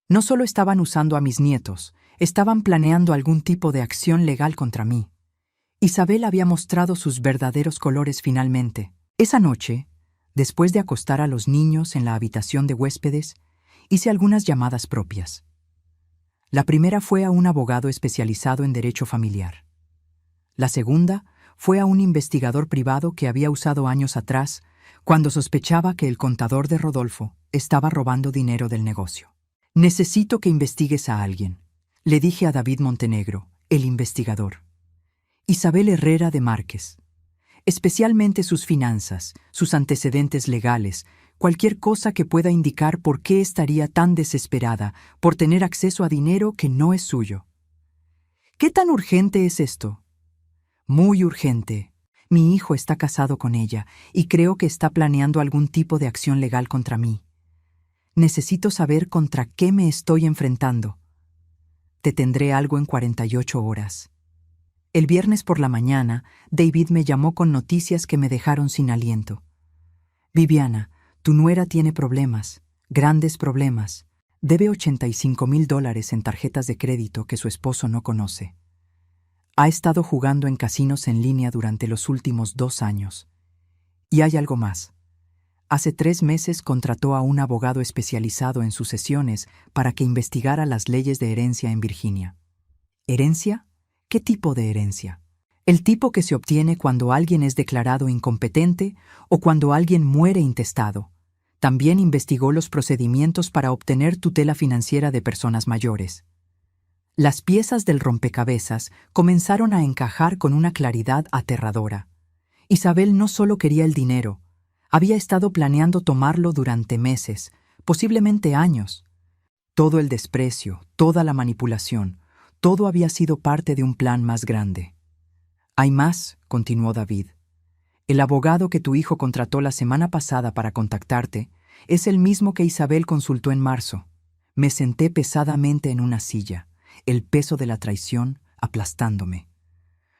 No solo estaban usando a mis nietos, estaban planeando algún tipo de acción legal contra mí. Isabel había mostrado sus verdaderos colores finalmente. Esa noche, después de acostar a los niños en la habitación de huéspedes, hice algunas llamadas propias. La primera fue a un abogado especializado en derecho familiar. La segunda fue a un investigador privado que había usado años atrás, cuando sospechaba que el contador de Rodolfo estaba robando dinero del negocio. Necesito que investigues a alguien, le dije a David Montenegro, el investigador. Isabel Herrera de Márquez. Especialmente sus finanzas, sus antecedentes legales, cualquier cosa que pueda indicar por qué estaría tan desesperada por tener acceso a dinero que no es suyo. ¿Qué tan urgente es esto? Muy urgente. Mi hijo está casado con ella y creo que está planeando algún tipo de acción legal contra mí. Necesito saber contra qué me estoy enfrentando. Te tendré algo en 48 horas. El viernes por la mañana, David me llamó con noticias que me dejaron sin aliento. Viviana, tu nuera tiene problemas, grandes problemas. Debe $85,000 en tarjetas de crédito que su esposo no conoce. Ha estado jugando en casinos en línea durante los últimos 2 años. Y hay algo más. Hace 3 meses contrató a un abogado especializado en sucesiones para que investigara las leyes de herencia en Virginia. ¿Herencia? ¿Qué tipo de herencia? El tipo que se obtiene cuando alguien es declarado incompetente o cuando alguien muere intestado. También investigó los procedimientos para obtener tutela financiera de personas mayores. Las piezas del rompecabezas comenzaron a encajar con una claridad aterradora. Isabel no solo quería el dinero, había estado planeando tomarlo durante meses, posiblemente años. Todo el desprecio, toda la manipulación, todo había sido parte de un plan más grande. Hay más, continuó David. El abogado que tu hijo contrató la semana pasada para contactarte es el mismo que Isabel consultó en marzo. Me senté pesadamente en una silla, el peso de la traición aplastándome.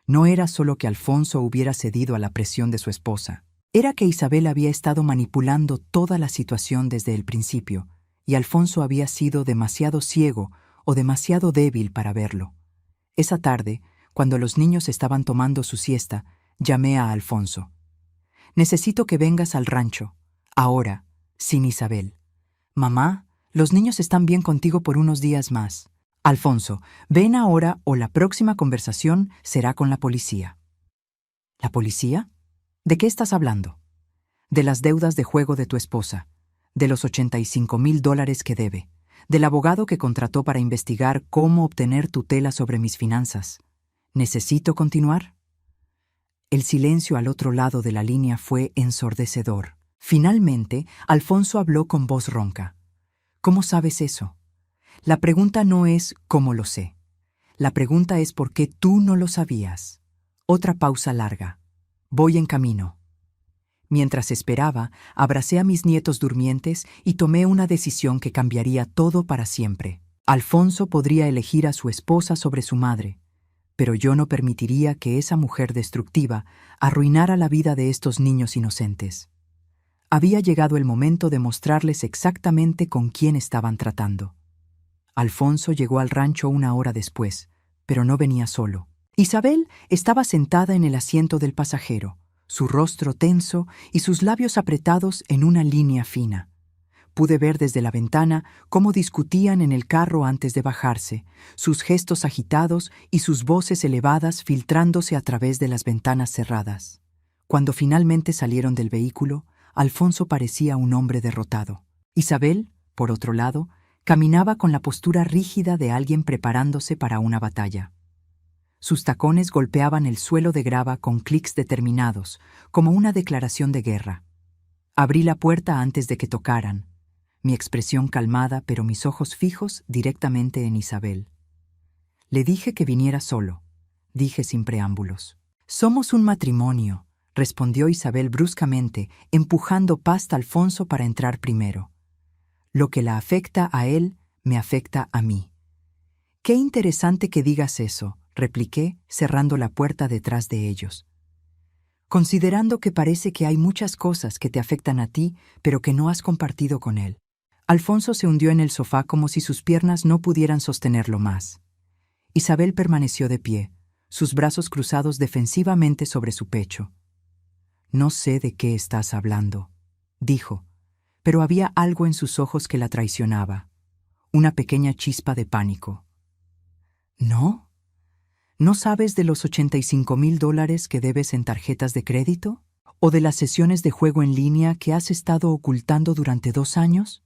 No era solo que Alfonso hubiera cedido a la presión de su esposa, era que Isabel había estado manipulando toda la situación desde el principio, y Alfonso había sido demasiado ciego o demasiado débil para verlo. Esa tarde, cuando los niños estaban tomando su siesta, llamé a Alfonso. Necesito que vengas al rancho, ahora, sin Isabel. Mamá, los niños están bien contigo por unos días más. Alfonso, ven ahora o la próxima conversación será con la policía. ¿La policía? ¿De qué estás hablando? De las deudas de juego de tu esposa, de los $85,000 que debe, del abogado que contrató para investigar cómo obtener tutela sobre mis finanzas. ¿Necesito continuar? El silencio al otro lado de la línea fue ensordecedor. Finalmente, Alfonso habló con voz ronca. ¿Cómo sabes eso? La pregunta no es ¿cómo lo sé? La pregunta es ¿por qué tú no lo sabías? Otra pausa larga. Voy en camino. Mientras esperaba, abracé a mis nietos durmientes y tomé una decisión que cambiaría todo para siempre. Alfonso podría elegir a su esposa sobre su madre, pero yo no permitiría que esa mujer destructiva arruinara la vida de estos niños inocentes. Había llegado el momento de mostrarles exactamente con quién estaban tratando. Alfonso llegó al rancho 1 hora después, pero no venía solo. Isabel estaba sentada en el asiento del pasajero, su rostro tenso y sus labios apretados en una línea fina. Pude ver desde la ventana cómo discutían en el carro antes de bajarse, sus gestos agitados y sus voces elevadas filtrándose a través de las ventanas cerradas. Cuando finalmente salieron del vehículo, Alfonso parecía un hombre derrotado. Isabel, por otro lado, caminaba con la postura rígida de alguien preparándose para una batalla. Sus tacones golpeaban el suelo de grava con clics determinados, como una declaración de guerra. Abrí la puerta antes de que tocaran, mi expresión calmada pero mis ojos fijos directamente en Isabel. Le dije que viniera solo, dije sin preámbulos. Somos un matrimonio, respondió Isabel bruscamente, empujando pasta a Alfonso para entrar primero. Lo que la afecta a él, me afecta a mí. Qué interesante que digas eso, repliqué, cerrando la puerta detrás de ellos. Considerando que parece que hay muchas cosas que te afectan a ti, pero que no has compartido con él. Alfonso se hundió en el sofá como si sus piernas no pudieran sostenerlo más. Isabel permaneció de pie, sus brazos cruzados defensivamente sobre su pecho. No sé de qué estás hablando, dijo, pero había algo en sus ojos que la traicionaba, una pequeña chispa de pánico. ¿No? ¿No sabes de los $85,000 que debes en tarjetas de crédito? ¿O de las sesiones de juego en línea que has estado ocultando durante 2 años?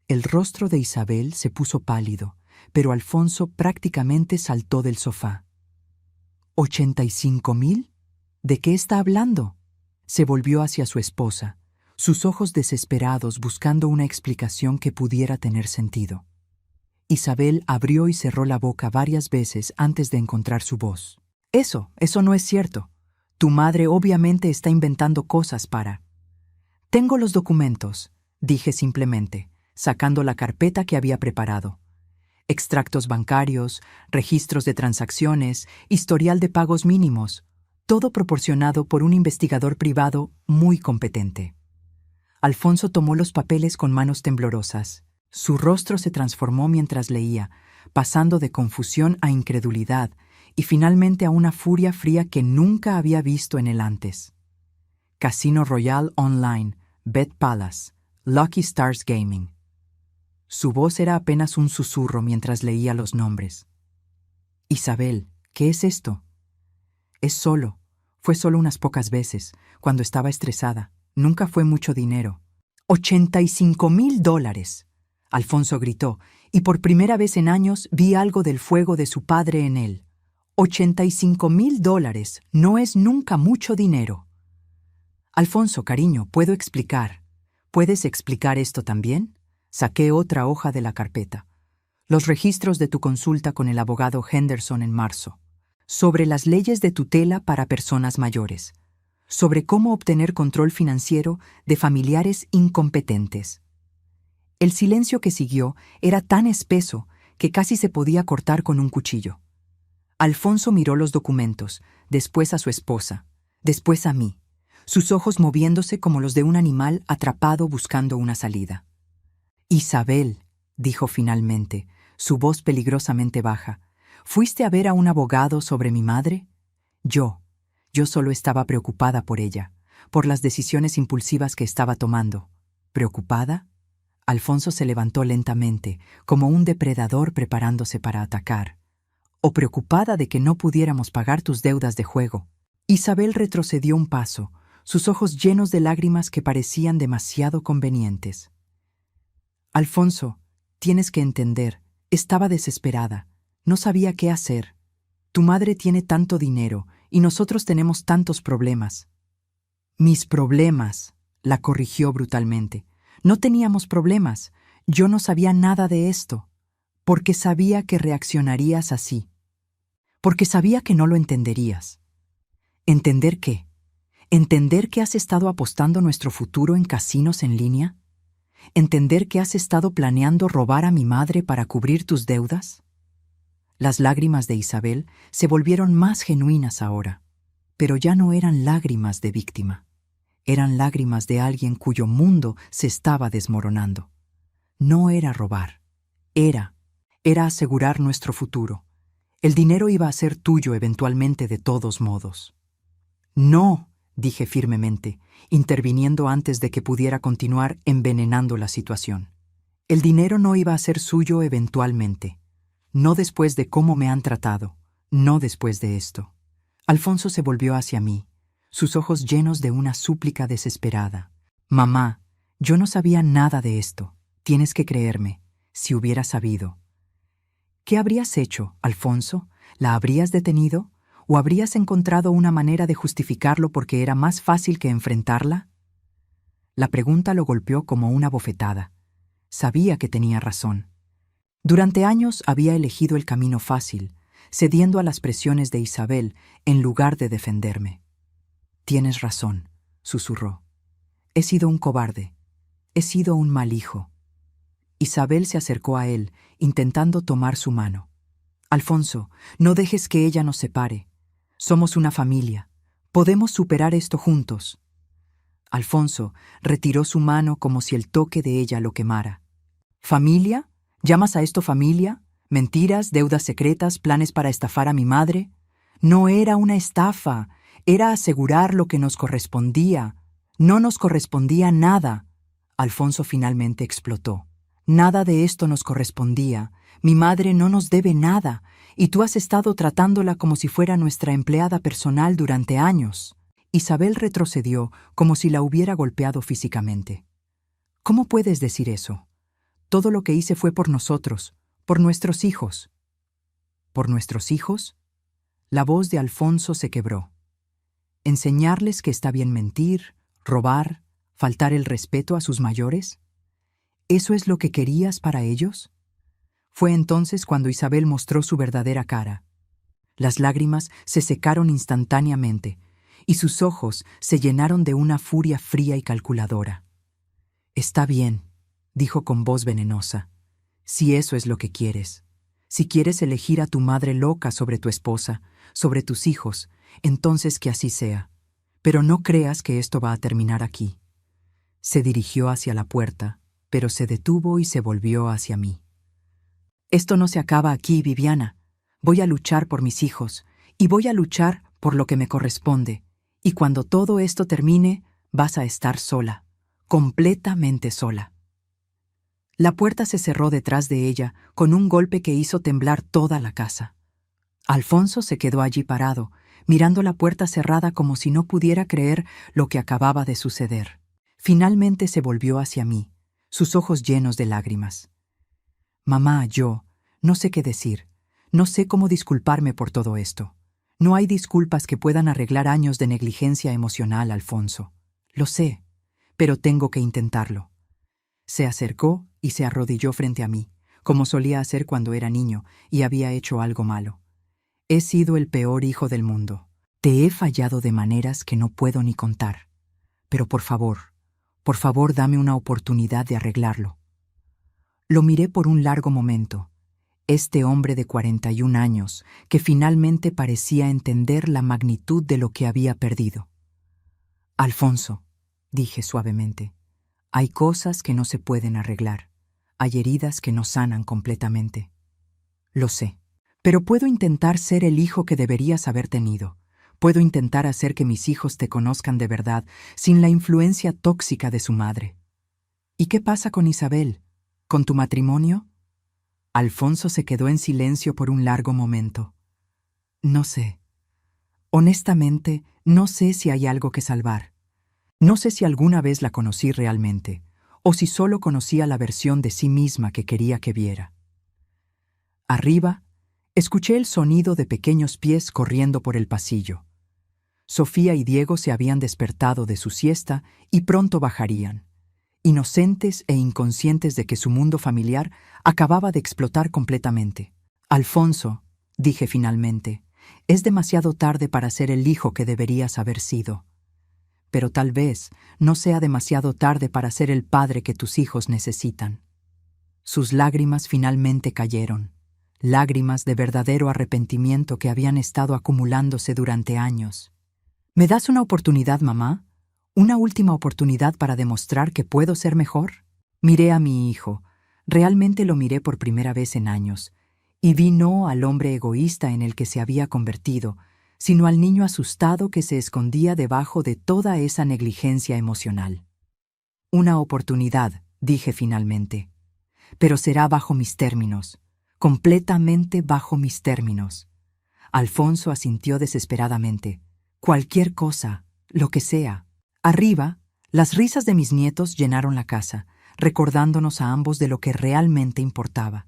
El rostro de Isabel se puso pálido, pero Alfonso prácticamente saltó del sofá. ¿85,000? ¿De qué está hablando? Se volvió hacia su esposa, sus ojos desesperados buscando una explicación que pudiera tener sentido. Isabel abrió y cerró la boca varias veces antes de encontrar su voz. Eso no es cierto. Tu madre obviamente está inventando cosas para... Tengo los documentos, dije simplemente, sacando la carpeta que había preparado. Extractos bancarios, registros de transacciones, historial de pagos mínimos, todo proporcionado por un investigador privado muy competente. Alfonso tomó los papeles con manos temblorosas. Su rostro se transformó mientras leía, pasando de confusión a incredulidad y finalmente a una furia fría que nunca había visto en él antes. Casino Royale Online, Bet Palace, Lucky Stars Gaming. Su voz era apenas un susurro mientras leía los nombres. Isabel, ¿qué es esto? Fue solo unas pocas veces, cuando estaba estresada. Nunca fue mucho dinero. $85,000. Alfonso gritó, y por primera vez en años vi algo del fuego de su padre en él. $85,000 no es nunca mucho dinero. Alfonso, cariño, ¿puedo explicar? ¿Puedes explicar esto también? Saqué otra hoja de la carpeta. Los registros de tu consulta con el abogado Henderson en marzo. Sobre las leyes de tutela para personas mayores. Sobre cómo obtener control financiero de familiares incompetentes. El silencio que siguió era tan espeso que casi se podía cortar con un cuchillo. Alfonso miró los documentos, después a su esposa, después a mí, sus ojos moviéndose como los de un animal atrapado buscando una salida. Isabel, dijo finalmente, su voz peligrosamente baja, ¿fuiste a ver a un abogado sobre mi madre? Yo solo estaba preocupada por ella, por las decisiones impulsivas que estaba tomando. ¿Preocupada? Alfonso se levantó lentamente, como un depredador preparándose para atacar. ¿O preocupada de que no pudiéramos pagar tus deudas de juego? Isabel retrocedió un paso, sus ojos llenos de lágrimas que parecían demasiado convenientes. Alfonso, tienes que entender, estaba desesperada, no sabía qué hacer. Tu madre tiene tanto dinero y nosotros tenemos tantos problemas. Mis problemas, la corrigió brutalmente. No teníamos problemas. Yo no sabía nada de esto, porque sabía que reaccionarías así. Porque sabía que no lo entenderías. ¿Entender qué? ¿Entender que has estado apostando nuestro futuro en casinos en línea? ¿Entender que has estado planeando robar a mi madre para cubrir tus deudas? Las lágrimas de Isabel se volvieron más genuinas ahora, pero ya no eran lágrimas de víctima. Eran lágrimas de alguien cuyo mundo se estaba desmoronando. No era robar. Era asegurar nuestro futuro. El dinero iba a ser tuyo eventualmente de todos modos. No, dije firmemente, interviniendo antes de que pudiera continuar envenenando la situación. El dinero no iba a ser suyo eventualmente. No después de cómo me han tratado. No después de esto. Alfonso se volvió hacia mí, sus ojos llenos de una súplica desesperada. Mamá, yo no sabía nada de esto. Tienes que creerme, si hubiera sabido. ¿Qué habrías hecho, Alfonso? ¿La habrías detenido? ¿O habrías encontrado una manera de justificarlo porque era más fácil que enfrentarla? La pregunta lo golpeó como una bofetada. Sabía que tenía razón. Durante años había elegido el camino fácil, cediendo a las presiones de Isabel en lugar de defenderme. «Tienes razón», susurró. «He sido un cobarde. He sido un mal hijo». Isabel se acercó a él, intentando tomar su mano. «Alfonso, no dejes que ella nos separe. Somos una familia. Podemos superar esto juntos». Alfonso retiró su mano como si el toque de ella lo quemara. «¿Familia? ¿Llamas a esto familia? ¿Mentiras, deudas secretas, planes para estafar a mi madre? No era una estafa, era asegurar lo que nos correspondía. No nos correspondía nada». Alfonso finalmente explotó. «Nada de esto nos correspondía. Mi madre no nos debe nada, y tú has estado tratándola como si fuera nuestra empleada personal durante años». Isabel retrocedió como si la hubiera golpeado físicamente. «¿Cómo puedes decir eso? Todo lo que hice fue por nosotros, por nuestros hijos». «¿Por nuestros hijos?». La voz de Alfonso se quebró. ¿Enseñarles que está bien mentir, robar, faltar el respeto a sus mayores? ¿Eso es lo que querías para ellos? Fue entonces cuando Isabel mostró su verdadera cara. Las lágrimas se secaron instantáneamente y sus ojos se llenaron de una furia fría y calculadora. «Está bien», dijo con voz venenosa, «si eso es lo que quieres. Si quieres elegir a tu madre loca sobre tu esposa, sobre tus hijos, entonces que así sea. Pero no creas que esto va a terminar aquí». Se dirigió hacia la puerta, pero se detuvo y se volvió hacia mí. «Esto no se acaba aquí, Viviana. Voy a luchar por mis hijos, y voy a luchar por lo que me corresponde. Y cuando todo esto termine, vas a estar sola, completamente sola». La puerta se cerró detrás de ella con un golpe que hizo temblar toda la casa. Alfonso se quedó allí parado, mirando la puerta cerrada como si no pudiera creer lo que acababa de suceder. Finalmente se volvió hacia mí, sus ojos llenos de lágrimas. «Mamá, yo no sé qué decir, no sé cómo disculparme por todo esto. No hay disculpas que puedan arreglar años de negligencia emocional, Alfonso. Lo sé, pero tengo que intentarlo». Se acercó y se arrodilló frente a mí, como solía hacer cuando era niño y había hecho algo malo. «He sido el peor hijo del mundo. Te he fallado de maneras que no puedo ni contar. Pero por favor, dame una oportunidad de arreglarlo». Lo miré por un largo momento. Este hombre de 41 años, que finalmente parecía entender la magnitud de lo que había perdido. «Alfonso», dije suavemente, «hay cosas que no se pueden arreglar. Hay heridas que no sanan completamente. Lo sé, pero puedo intentar ser el hijo que deberías haber tenido. Puedo intentar hacer que mis hijos te conozcan de verdad, sin la influencia tóxica de su madre». «¿Y qué pasa con Isabel? ¿Con tu matrimonio?». Alfonso se quedó en silencio por un largo momento. «No sé. Honestamente, no sé si hay algo que salvar. No sé si alguna vez la conocí realmente, o si solo conocía la versión de sí misma que quería que viera». Arriba, escuché el sonido de pequeños pies corriendo por el pasillo. Sofía y Diego se habían despertado de su siesta y pronto bajarían, inocentes e inconscientes de que su mundo familiar acababa de explotar completamente. «Alfonso», dije finalmente, «es demasiado tarde para ser el hijo que deberías haber sido. Pero tal vez no sea demasiado tarde para ser el padre que tus hijos necesitan». Sus lágrimas finalmente cayeron, lágrimas de verdadero arrepentimiento que habían estado acumulándose durante años. «¿Me das una oportunidad, mamá? ¿Una última oportunidad para demostrar que puedo ser mejor?». Miré a mi hijo, realmente lo miré por primera vez en años, y vi no al hombre egoísta en el que se había convertido, sino al niño asustado que se escondía debajo de toda esa negligencia emocional. «Una oportunidad», dije finalmente, «pero será bajo mis términos, completamente bajo mis términos». Alfonso asintió desesperadamente. «Cualquier cosa, lo que sea». Arriba, las risas de mis nietos llenaron la casa, recordándonos a ambos de lo que realmente importaba.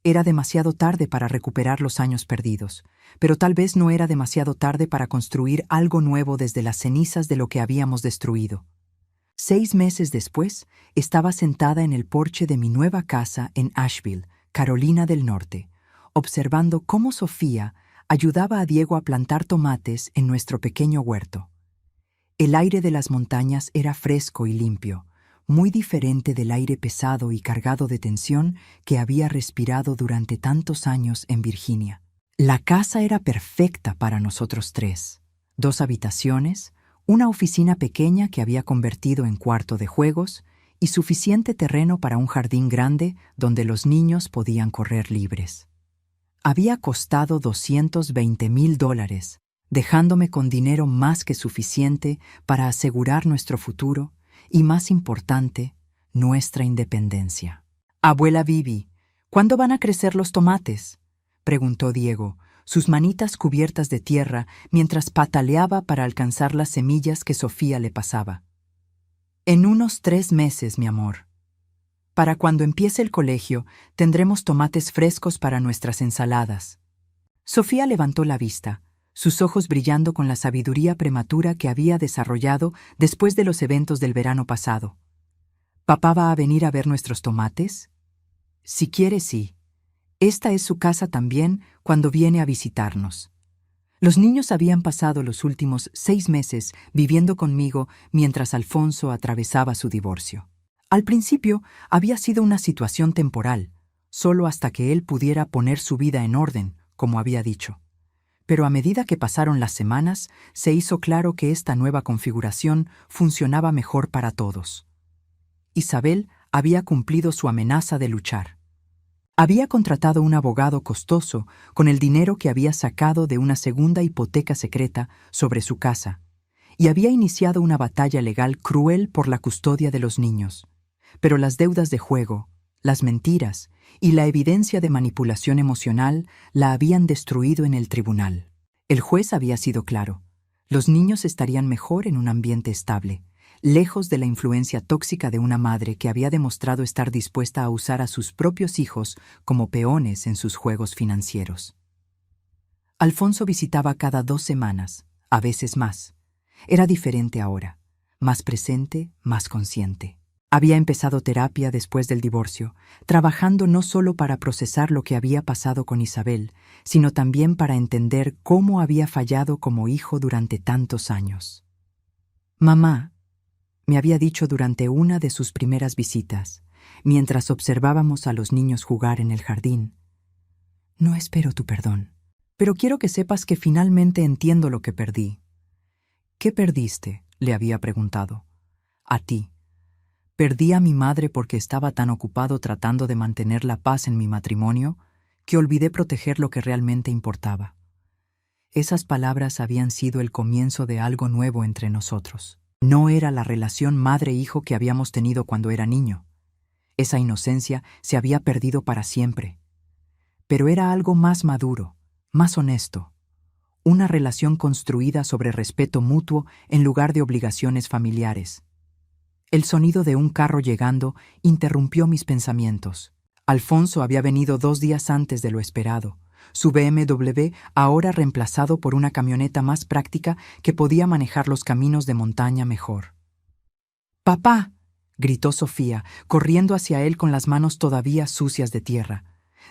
Era demasiado tarde para recuperar los años perdidos, pero tal vez no era demasiado tarde para construir algo nuevo desde las cenizas de lo que habíamos destruido. 6 meses después, estaba sentada en el porche de mi nueva casa en Asheville, Carolina del Norte, observando cómo Sofía ayudaba a Diego a plantar tomates en nuestro pequeño huerto. El aire de las montañas era fresco y limpio, muy diferente del aire pesado y cargado de tensión que había respirado durante tantos años en Virginia. La casa era perfecta para nosotros tres. 2 habitaciones, una oficina pequeña que había convertido en cuarto de juegos y suficiente terreno para un jardín grande donde los niños podían correr libres. Había costado $220,000, dejándome con dinero más que suficiente para asegurar nuestro futuro y, más importante, nuestra independencia. «Abuela Bibi, ¿cuándo van a crecer los tomates?», preguntó Diego, sus manitas cubiertas de tierra mientras pataleaba para alcanzar las semillas que Sofía le pasaba. «En unos 3 meses, mi amor. Para cuando empiece el colegio, tendremos tomates frescos para nuestras ensaladas». Sofía levantó la vista, sus ojos brillando con la sabiduría prematura que había desarrollado después de los eventos del verano pasado. «¿Papá va a venir a ver nuestros tomates?». «Si quiere, sí. Esta es su casa también cuando viene a visitarnos». Los niños habían pasado los últimos 6 meses viviendo conmigo mientras Alfonso atravesaba su divorcio. Al principio había sido una situación temporal, solo hasta que él pudiera poner su vida en orden, como había dicho. Pero a medida que pasaron las semanas, se hizo claro que esta nueva configuración funcionaba mejor para todos. Isabel había cumplido su amenaza de luchar. Había contratado un abogado costoso con el dinero que había sacado de una segunda hipoteca secreta sobre su casa, y había iniciado una batalla legal cruel por la custodia de los niños. Pero las deudas de juego, las mentiras y la evidencia de manipulación emocional la habían destruido en el tribunal. El juez había sido claro: los niños estarían mejor en un ambiente estable, lejos de la influencia tóxica de una madre que había demostrado estar dispuesta a usar a sus propios hijos como peones en sus juegos financieros. Alfonso visitaba cada 2 semanas, a veces más. Era diferente ahora, más presente, más consciente. Había empezado terapia después del divorcio, trabajando no solo para procesar lo que había pasado con Isabel, sino también para entender cómo había fallado como hijo durante tantos años. «Mamá», me había dicho durante una de sus primeras visitas, mientras observábamos a los niños jugar en el jardín, «no espero tu perdón, pero quiero que sepas que finalmente entiendo lo que perdí». «¿Qué perdiste?», le había preguntado. «A ti. Perdí a mi madre porque estaba tan ocupado tratando de mantener la paz en mi matrimonio que olvidé proteger lo que realmente importaba». Esas palabras habían sido el comienzo de algo nuevo entre nosotros. No era la relación madre-hijo que habíamos tenido cuando era niño. Esa inocencia se había perdido para siempre. Pero era algo más maduro, más honesto. Una relación construida sobre respeto mutuo en lugar de obligaciones familiares. El sonido de un carro llegando interrumpió mis pensamientos. Alfonso había venido 2 días antes de lo esperado. Su BMW ahora reemplazado por una camioneta más práctica que podía manejar los caminos de montaña mejor. «¡Papá!», gritó Sofía, corriendo hacia él con las manos todavía sucias de tierra.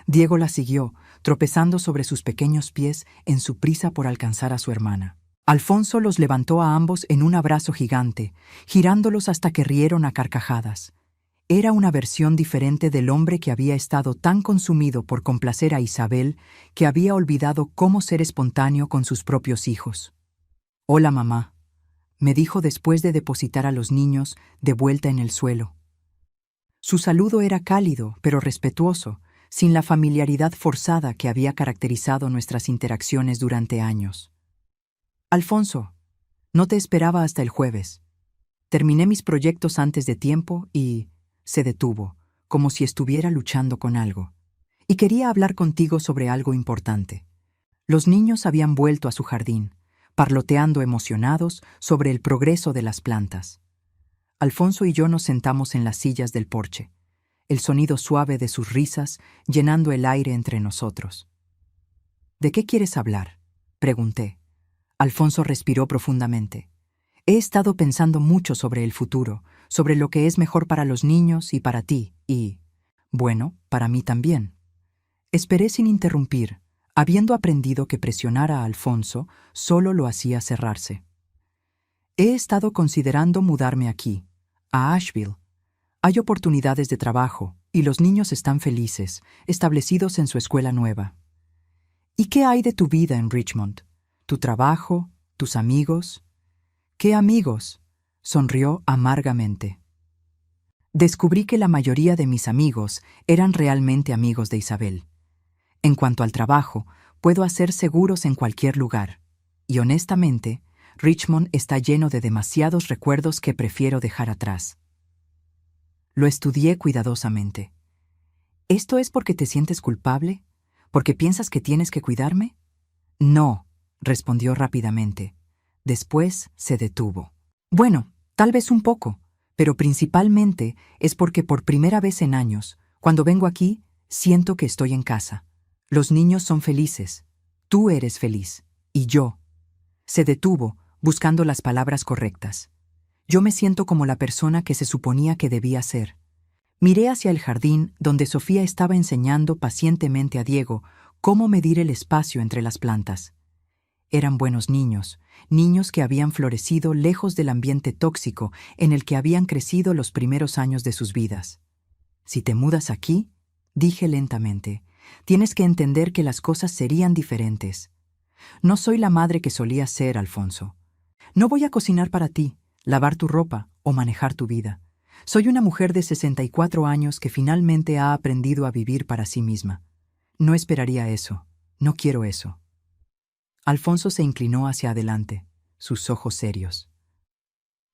Diego la siguió, tropezando sobre sus pequeños pies en su prisa por alcanzar a su hermana. Alfonso los levantó a ambos en un abrazo gigante, girándolos hasta que rieron a carcajadas. Era una versión diferente del hombre que había estado tan consumido por complacer a Isabel que había olvidado cómo ser espontáneo con sus propios hijos. «Hola, mamá», me dijo después de depositar a los niños de vuelta en el suelo. Su saludo era cálido, pero respetuoso, sin la familiaridad forzada que había caracterizado nuestras interacciones durante años. «Alfonso, no te esperaba hasta el jueves. Terminé mis proyectos antes de tiempo y...» se detuvo, como si estuviera luchando con algo. «Y quería hablar contigo sobre algo importante». Los niños habían vuelto a su jardín, parloteando emocionados sobre el progreso de las plantas. Alfonso y yo nos sentamos en las sillas del porche, el sonido suave de sus risas llenando el aire entre nosotros. «¿De qué quieres hablar?», pregunté. Alfonso respiró profundamente. «He estado pensando mucho sobre el futuro, sobre lo que es mejor para los niños y para ti, y, bueno, para mí también. Esperé sin interrumpir, habiendo aprendido que presionar a Alfonso solo lo hacía cerrarse. He estado considerando mudarme aquí, a Asheville. Hay oportunidades de trabajo y los niños están felices, establecidos en su escuela nueva. ¿Y qué hay de tu vida en Richmond? ¿Tu trabajo? ¿Tus amigos? ¿Qué amigos? Sonrió amargamente. Descubrí que la mayoría de mis amigos eran realmente amigos de Isabel. En cuanto al trabajo, puedo hacer seguros en cualquier lugar. Y honestamente, Richmond está lleno de demasiados recuerdos que prefiero dejar atrás. Lo estudié cuidadosamente. ¿Esto es porque te sientes culpable? ¿Porque piensas que tienes que cuidarme? No, respondió rápidamente. Después se detuvo. Bueno, tal vez un poco, pero principalmente es porque por primera vez en años, cuando vengo aquí, siento que estoy en casa. Los niños son felices. Tú eres feliz. Y yo. Se detuvo, buscando las palabras correctas. Yo me siento como la persona que se suponía que debía ser. Miré hacia el jardín donde Sofía estaba enseñando pacientemente a Diego cómo medir el espacio entre las plantas. Eran buenos niños, niños que habían florecido lejos del ambiente tóxico en el que habían crecido los primeros años de sus vidas. Si te mudas aquí, dije lentamente, tienes que entender que las cosas serían diferentes. No soy la madre que solía ser, Alfonso. No voy a cocinar para ti, lavar tu ropa o manejar tu vida. Soy una mujer de 64 años que finalmente ha aprendido a vivir para sí misma. No esperaría eso. No quiero eso. Alfonso se inclinó hacia adelante, sus ojos serios.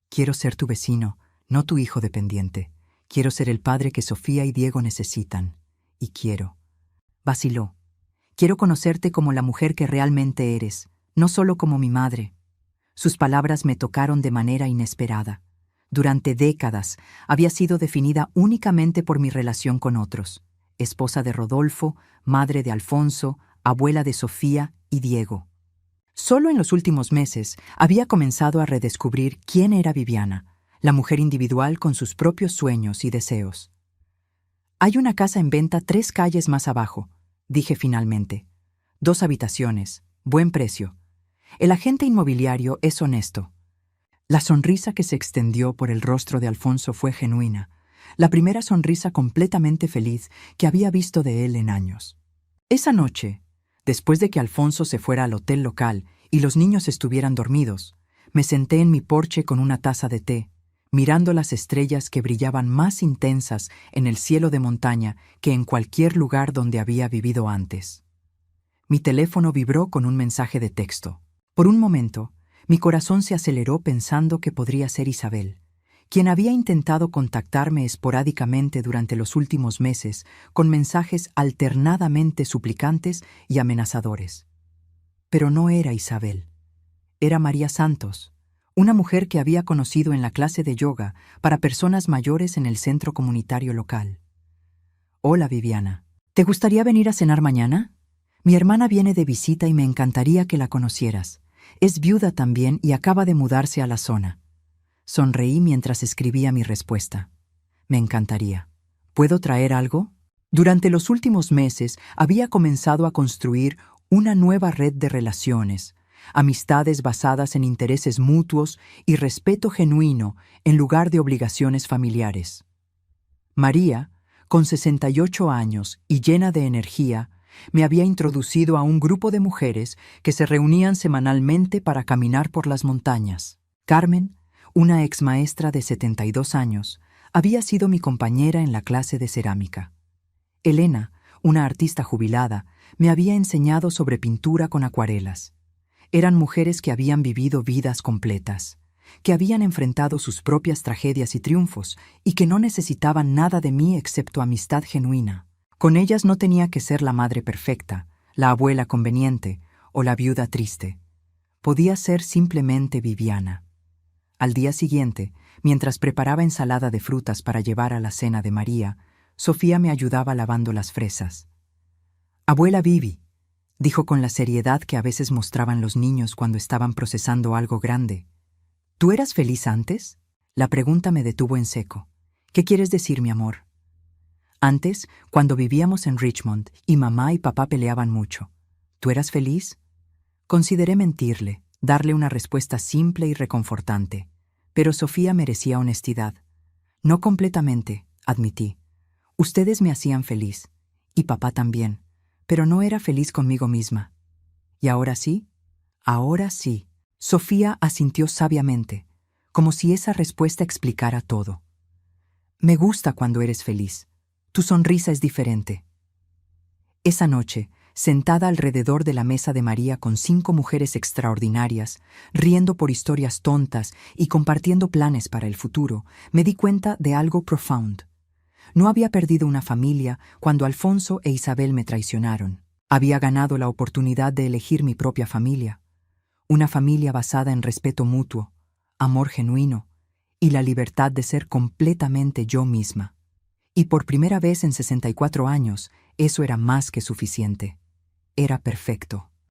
Quiero ser tu vecino, no tu hijo dependiente. Quiero ser el padre que Sofía y Diego necesitan. Y quiero. Vaciló. Quiero conocerte como la mujer que realmente eres, no solo como mi madre. Sus palabras me tocaron de manera inesperada. Durante décadas había sido definida únicamente por mi relación con otros. Esposa de Rodolfo, madre de Alfonso, abuela de Sofía y Diego. Solo en los últimos meses había comenzado a redescubrir quién era Viviana, la mujer individual con sus propios sueños y deseos. Hay una casa en venta 3 calles más abajo, dije finalmente. 2 habitaciones, buen precio. El agente inmobiliario es honesto. La sonrisa que se extendió por el rostro de Alfonso fue genuina, la primera sonrisa completamente feliz que había visto de él en años. Esa noche, después de que Alfonso se fuera al hotel local y los niños estuvieran dormidos, me senté en mi porche con una taza de té, mirando las estrellas que brillaban más intensas en el cielo de montaña que en cualquier lugar donde había vivido antes. Mi teléfono vibró con un mensaje de texto. Por un momento, mi corazón se aceleró pensando que podría ser Isabel, quien había intentado contactarme esporádicamente durante los últimos meses con mensajes alternadamente suplicantes y amenazadores. Pero no era Isabel. Era María Santos, una mujer que había conocido en la clase de yoga para personas mayores en el centro comunitario local. Hola, Viviana. ¿Te gustaría venir a cenar mañana? Mi hermana viene de visita y me encantaría que la conocieras. Es viuda también y acaba de mudarse a la zona. Sonreí mientras escribía mi respuesta. Me encantaría. ¿Puedo traer algo? Durante los últimos meses había comenzado a construir una nueva red de relaciones, amistades basadas en intereses mutuos y respeto genuino en lugar de obligaciones familiares. María, con 68 años y llena de energía, me había introducido a un grupo de mujeres que se reunían semanalmente para caminar por las montañas. Carmen, una exmaestra de 72 años, había sido mi compañera en la clase de cerámica. Elena, una artista jubilada, me había enseñado sobre pintura con acuarelas. Eran mujeres que habían vivido vidas completas, que habían enfrentado sus propias tragedias y triunfos y que no necesitaban nada de mí excepto amistad genuina. Con ellas no tenía que ser la madre perfecta, la abuela conveniente o la viuda triste. Podía ser simplemente Viviana. Al día siguiente, mientras preparaba ensalada de frutas para llevar a la cena de María, Sofía me ayudaba lavando las fresas. «Abuela Vivi», dijo con la seriedad que a veces mostraban los niños cuando estaban procesando algo grande. «¿Tú eras feliz antes?» La pregunta me detuvo en seco. «¿Qué quieres decir, mi amor?» Antes, cuando vivíamos en Richmond y mamá y papá peleaban mucho. ¿Tú eras feliz? Consideré mentirle, darle una respuesta simple y reconfortante. Pero Sofía merecía honestidad. No completamente, admití. Ustedes me hacían feliz, y papá también, pero no era feliz conmigo misma. ¿Y ahora sí? Ahora sí. Sofía asintió sabiamente, como si esa respuesta explicara todo. Me gusta cuando eres feliz. Tu sonrisa es diferente. Esa noche, sentada alrededor de la mesa de María con 5 mujeres extraordinarias, riendo por historias tontas y compartiendo planes para el futuro, me di cuenta de algo profundo. No había perdido una familia cuando Alfonso e Isabel me traicionaron. Había ganado la oportunidad de elegir mi propia familia. Una familia basada en respeto mutuo, amor genuino y la libertad de ser completamente yo misma. Y por primera vez en 64 años, eso era más que suficiente. Era perfecto.